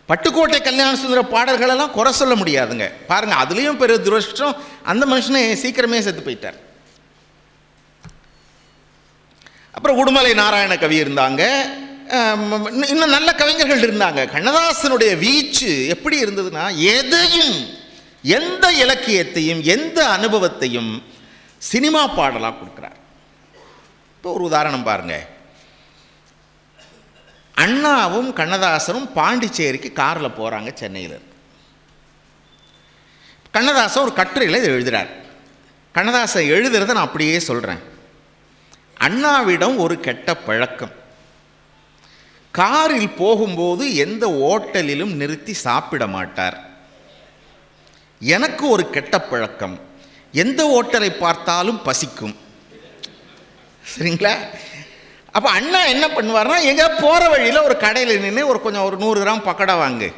பட்டுக்கோட்டை கல்யாண சுந்தர பாடல்களெல்லாம் குறை சொல்ல முடியாதுங்க. பாருங்கள், அதுலேயும் பெரிய துரஷ்டம், அந்த மனுஷனை சீக்கிரமே செத்து போயிட்டார். அப்புறம் உடுமலை நாராயண கவி இருந்தாங்க, இன்னும் நல்ல கவிஞர்கள் இருந்தாங்க. கண்ணதாசனுடைய வீச்சு எப்படி இருந்ததுன்னா, எதையும் எந்த இலக்கியத்தையும் எந்த அனுபவத்தையும் சினிமா பாடலாக கொடுக்குறார். இப்போ ஒரு உதாரணம் பாருங்க. அண்ணாவும் கண்ணதாசனும் பாண்டிச்சேரிக்கு காரில் போகிறாங்க சென்னையில். கண்ணதாசன் ஒரு கட்டுரையில் எழுதுகிறார். கண்ணதாசன் எழுதுறத நான் அப்படியே சொல்கிறேன். அண்ணாவிடம் ஒரு கெட்ட பழக்கம், காரில் போகும்போது எந்த ஓட்டலிலும் நிறுத்தி சாப்பிட மாட்டார். எனக்கு ஒரு கெட்ட பழக்கம், எந்த ஓட்டலை பார்த்தாலும் பசிக்கும். சரிங்களா? அப்போ அண்ணா என்ன பண்ணுவார்னா, எங்கே போகிற வழியில் ஒரு கடையில் நின்று ஒரு 100 கிராம் பக்கடா வாங்கு,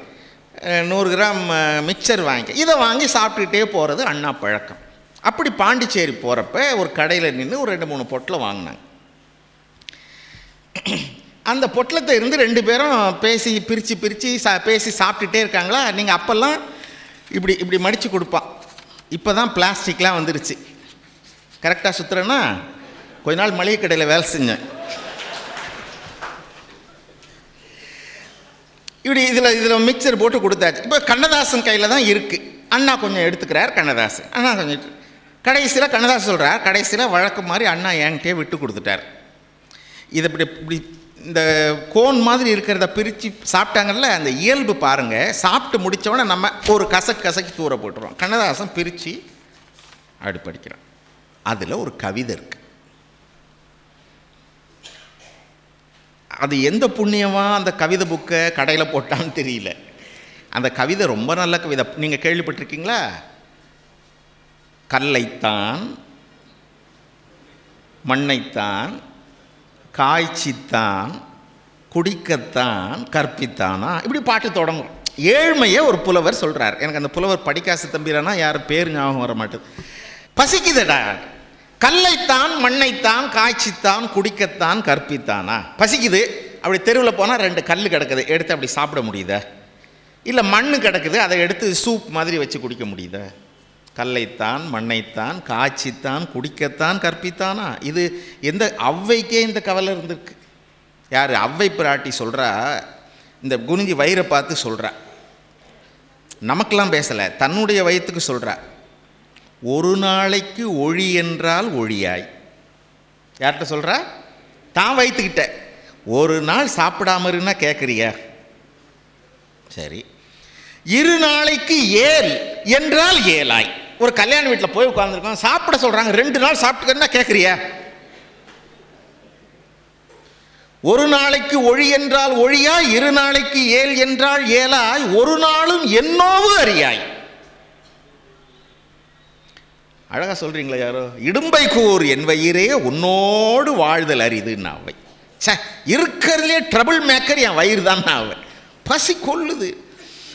100 கிராம் மிக்சர் வாங்கி, இதை வாங்கி சாப்பிட்டுக்கிட்டே போகிறது அண்ணா பழக்கம். அப்படி பாண்டிச்சேரி போகிறப்ப ஒரு கடையில் நின்று ஒரு 2-3 பொட்டலை வாங்கினாங்க. அந்த பொட்டலத்தை இருந்து 2 பேரும் பேசி பிரித்து பேசி சாப்பிட்டுட்டே இருக்காங்களா. நீங்கள் அப்போல்லாம் இப்படி மடித்து கொடுப்பான். இப்போ தான் பிளாஸ்டிக்லாம் வந்துருச்சு. கரெக்டாக சுற்றுறேன்னா கொஞ்ச நாள் மளிகை கடையில் வேலை செஞ்சேன். இதில் மிக்சர் போட்டு கொடுத்தாச்சு. இப்போ கண்ணதாசன் கையில் தான் இருக்குது. அண்ணா கொஞ்சம் எடுத்துக்கிறார், கண்ணதாசன் அண்ணா கொஞ்சம் கடைசியில் கண்ணதாசன் சொல்கிறார், கடைசியில் வழக்கு மாதிரி அண்ணா என்கிட்டே விட்டு கொடுத்துட்டார். இதை இப்படி இந்த கோன் மாதிரி இருக்கிறத பிரித்து சாப்பிட்டாங்கல்ல, அந்த இயல்பு பாருங்கள். சாப்பிட்டு முடித்தவொடனே நம்ம ஒரு கசக்கி தூர போட்டுருவோம். கண்ணதாசன் பிரித்து அடுப்படிக்கிறான். அதில் ஒரு கவிதை இருக்குது. அது எந்த புண்ணியமாக அந்த கவிதை புக்கை கடையில் போட்டான்னு தெரியல. அந்த கவிதை ரொம்ப நல்ல கவிதை. நீங்கள் கேள்விப்பட்டிருக்கீங்களா? கல்லைத்தான் மண்ணைத்தான் காய்ச்சித்தான் குடிக்கத்தான் கற்பித்தானா, இப்படி பாட்டு தொடங்கும். ஏழ்மையை ஒரு புலவர் சொல்கிறார். எனக்கு அந்த புலவர் படிக்காசு தம்பிரானா யார் பேர் ஞாபகம் வர மாட்டேது. பசிக்குதுடா, கல்லைத்தான் மண்ணைத்தான் காய்ச்சித்தான் குடிக்கத்தான் கற்பித்தானா. பசிக்குது, அப்படி தெருவில் போனால் 2 கல் கிடக்குது, எடுத்து அப்படி சாப்பிட முடியுதா? இல்லை மண் கிடக்குது, அதை எடுத்து சூப் மாதிரி வச்சு குடிக்க முடியுதா? கல்லைத்தான் மண்ணைத்தான் காய்ச்சித்தான் குடிக்கத்தான் கற்பித்தானா. இது எந்த ஔவைக்கே இந்த கவலை இருந்திருக்கு. யார்? ஔவை பிராட்டி சொல்கிறா, இந்த குனிஞ்சி வயிறை பார்த்து சொல்கிறா, நமக்கெல்லாம் பேசலை, தன்னுடைய வயிற்றுக்கு சொல்கிறா. ஒரு நாளைக்கு ஒழி என்றால் ஒழியாய். யார்கிட்ட சொல்கிறா? தான் வயிற்றுக்கிட்ட. ஒரு நாள் சாப்பிடாம இருந்தா கேட்குறியா? சரி. 2 நாளைக்கு ஏல் என்றால் ஏலாய். ஒரு கல்யாண வீட்டில் போய் உட்கார்ந்துருக்கோம், சாப்பிட சொல்கிறாங்க, 2 நாள் சாப்பிட்டுக்கிறா கேட்குறியா? ஒரு நாளைக்கு ஒழி என்றால் ஒழியாய், 2 நாளைக்கு ஏல் என்றால் ஏலாய், ஒரு நாளும் என்னோவு அறியாய். அழகா சொல்றீங்களா யாரோ? இடும்பை கூர் என் வயிறே உன்னோடு வாழ்தல் அரிதுன்னு அவை. சே, இருக்கிறதுலே ட்ரபிள் மேக்கர் என் வயிறு தான் அவை. பசி கொள்ளுது.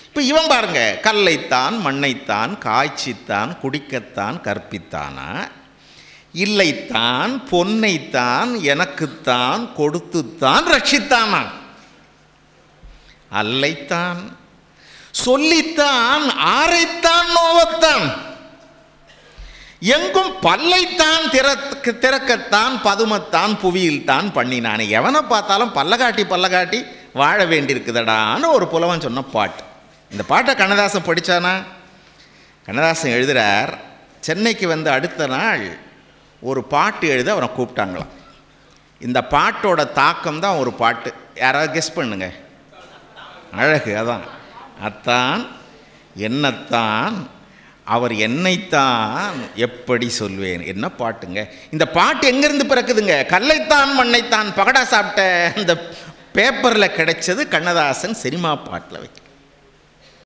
இப்போ இவன் பாருங்க, கல்லைத்தான் மண்ணைத்தான் காய்ச்சித்தான் குடிக்கத்தான் கற்பித்தானா, இல்லைத்தான் பொன்னைத்தான் எனக்குத்தான் கொடுத்துத்தான் ரட்சித்தானா, அல்லைத்தான் சொல்லித்தான் ஆரைத்தான் நோவத்தான், எங்கும் பல்லைத்தான் திறக்கத்தான் பதுமத்தான் புவியில் தான் பண்ணினானே. எவனை பார்த்தாலும் பல்லகாட்டி வாழ வேண்டியிருக்குதடான்னு ஒரு புலவன் சொன்ன பாட்டு. இந்த பாட்டை கண்ணதாசன் படித்தானா? கண்ணதாசன் எழுதுகிறார், சென்னைக்கு வந்து அடுத்த நாள் ஒரு பாட்டு எழுத அவரை கூப்பிட்டாங்களாம். இந்த பாட்டோட தாக்கம் தான் ஒரு பாட்டு. யாராவது கெஸ் பண்ணுங்க. அழகு அதான். அத்தான் என்னத்தான் அவர் என்னைத்தான் எப்படி சொல்வேன். என்ன பாட்டுங்க இந்த பாட்டு! எங்கேருந்து பிறக்குதுங்க? கல்லைத்தான் மண்ணைத்தான் பகடா சாப்பிட்ட அந்த பேப்பரில் கிடைச்சது கண்ணதாசன் சினிமா பாட்டில் வைக்க.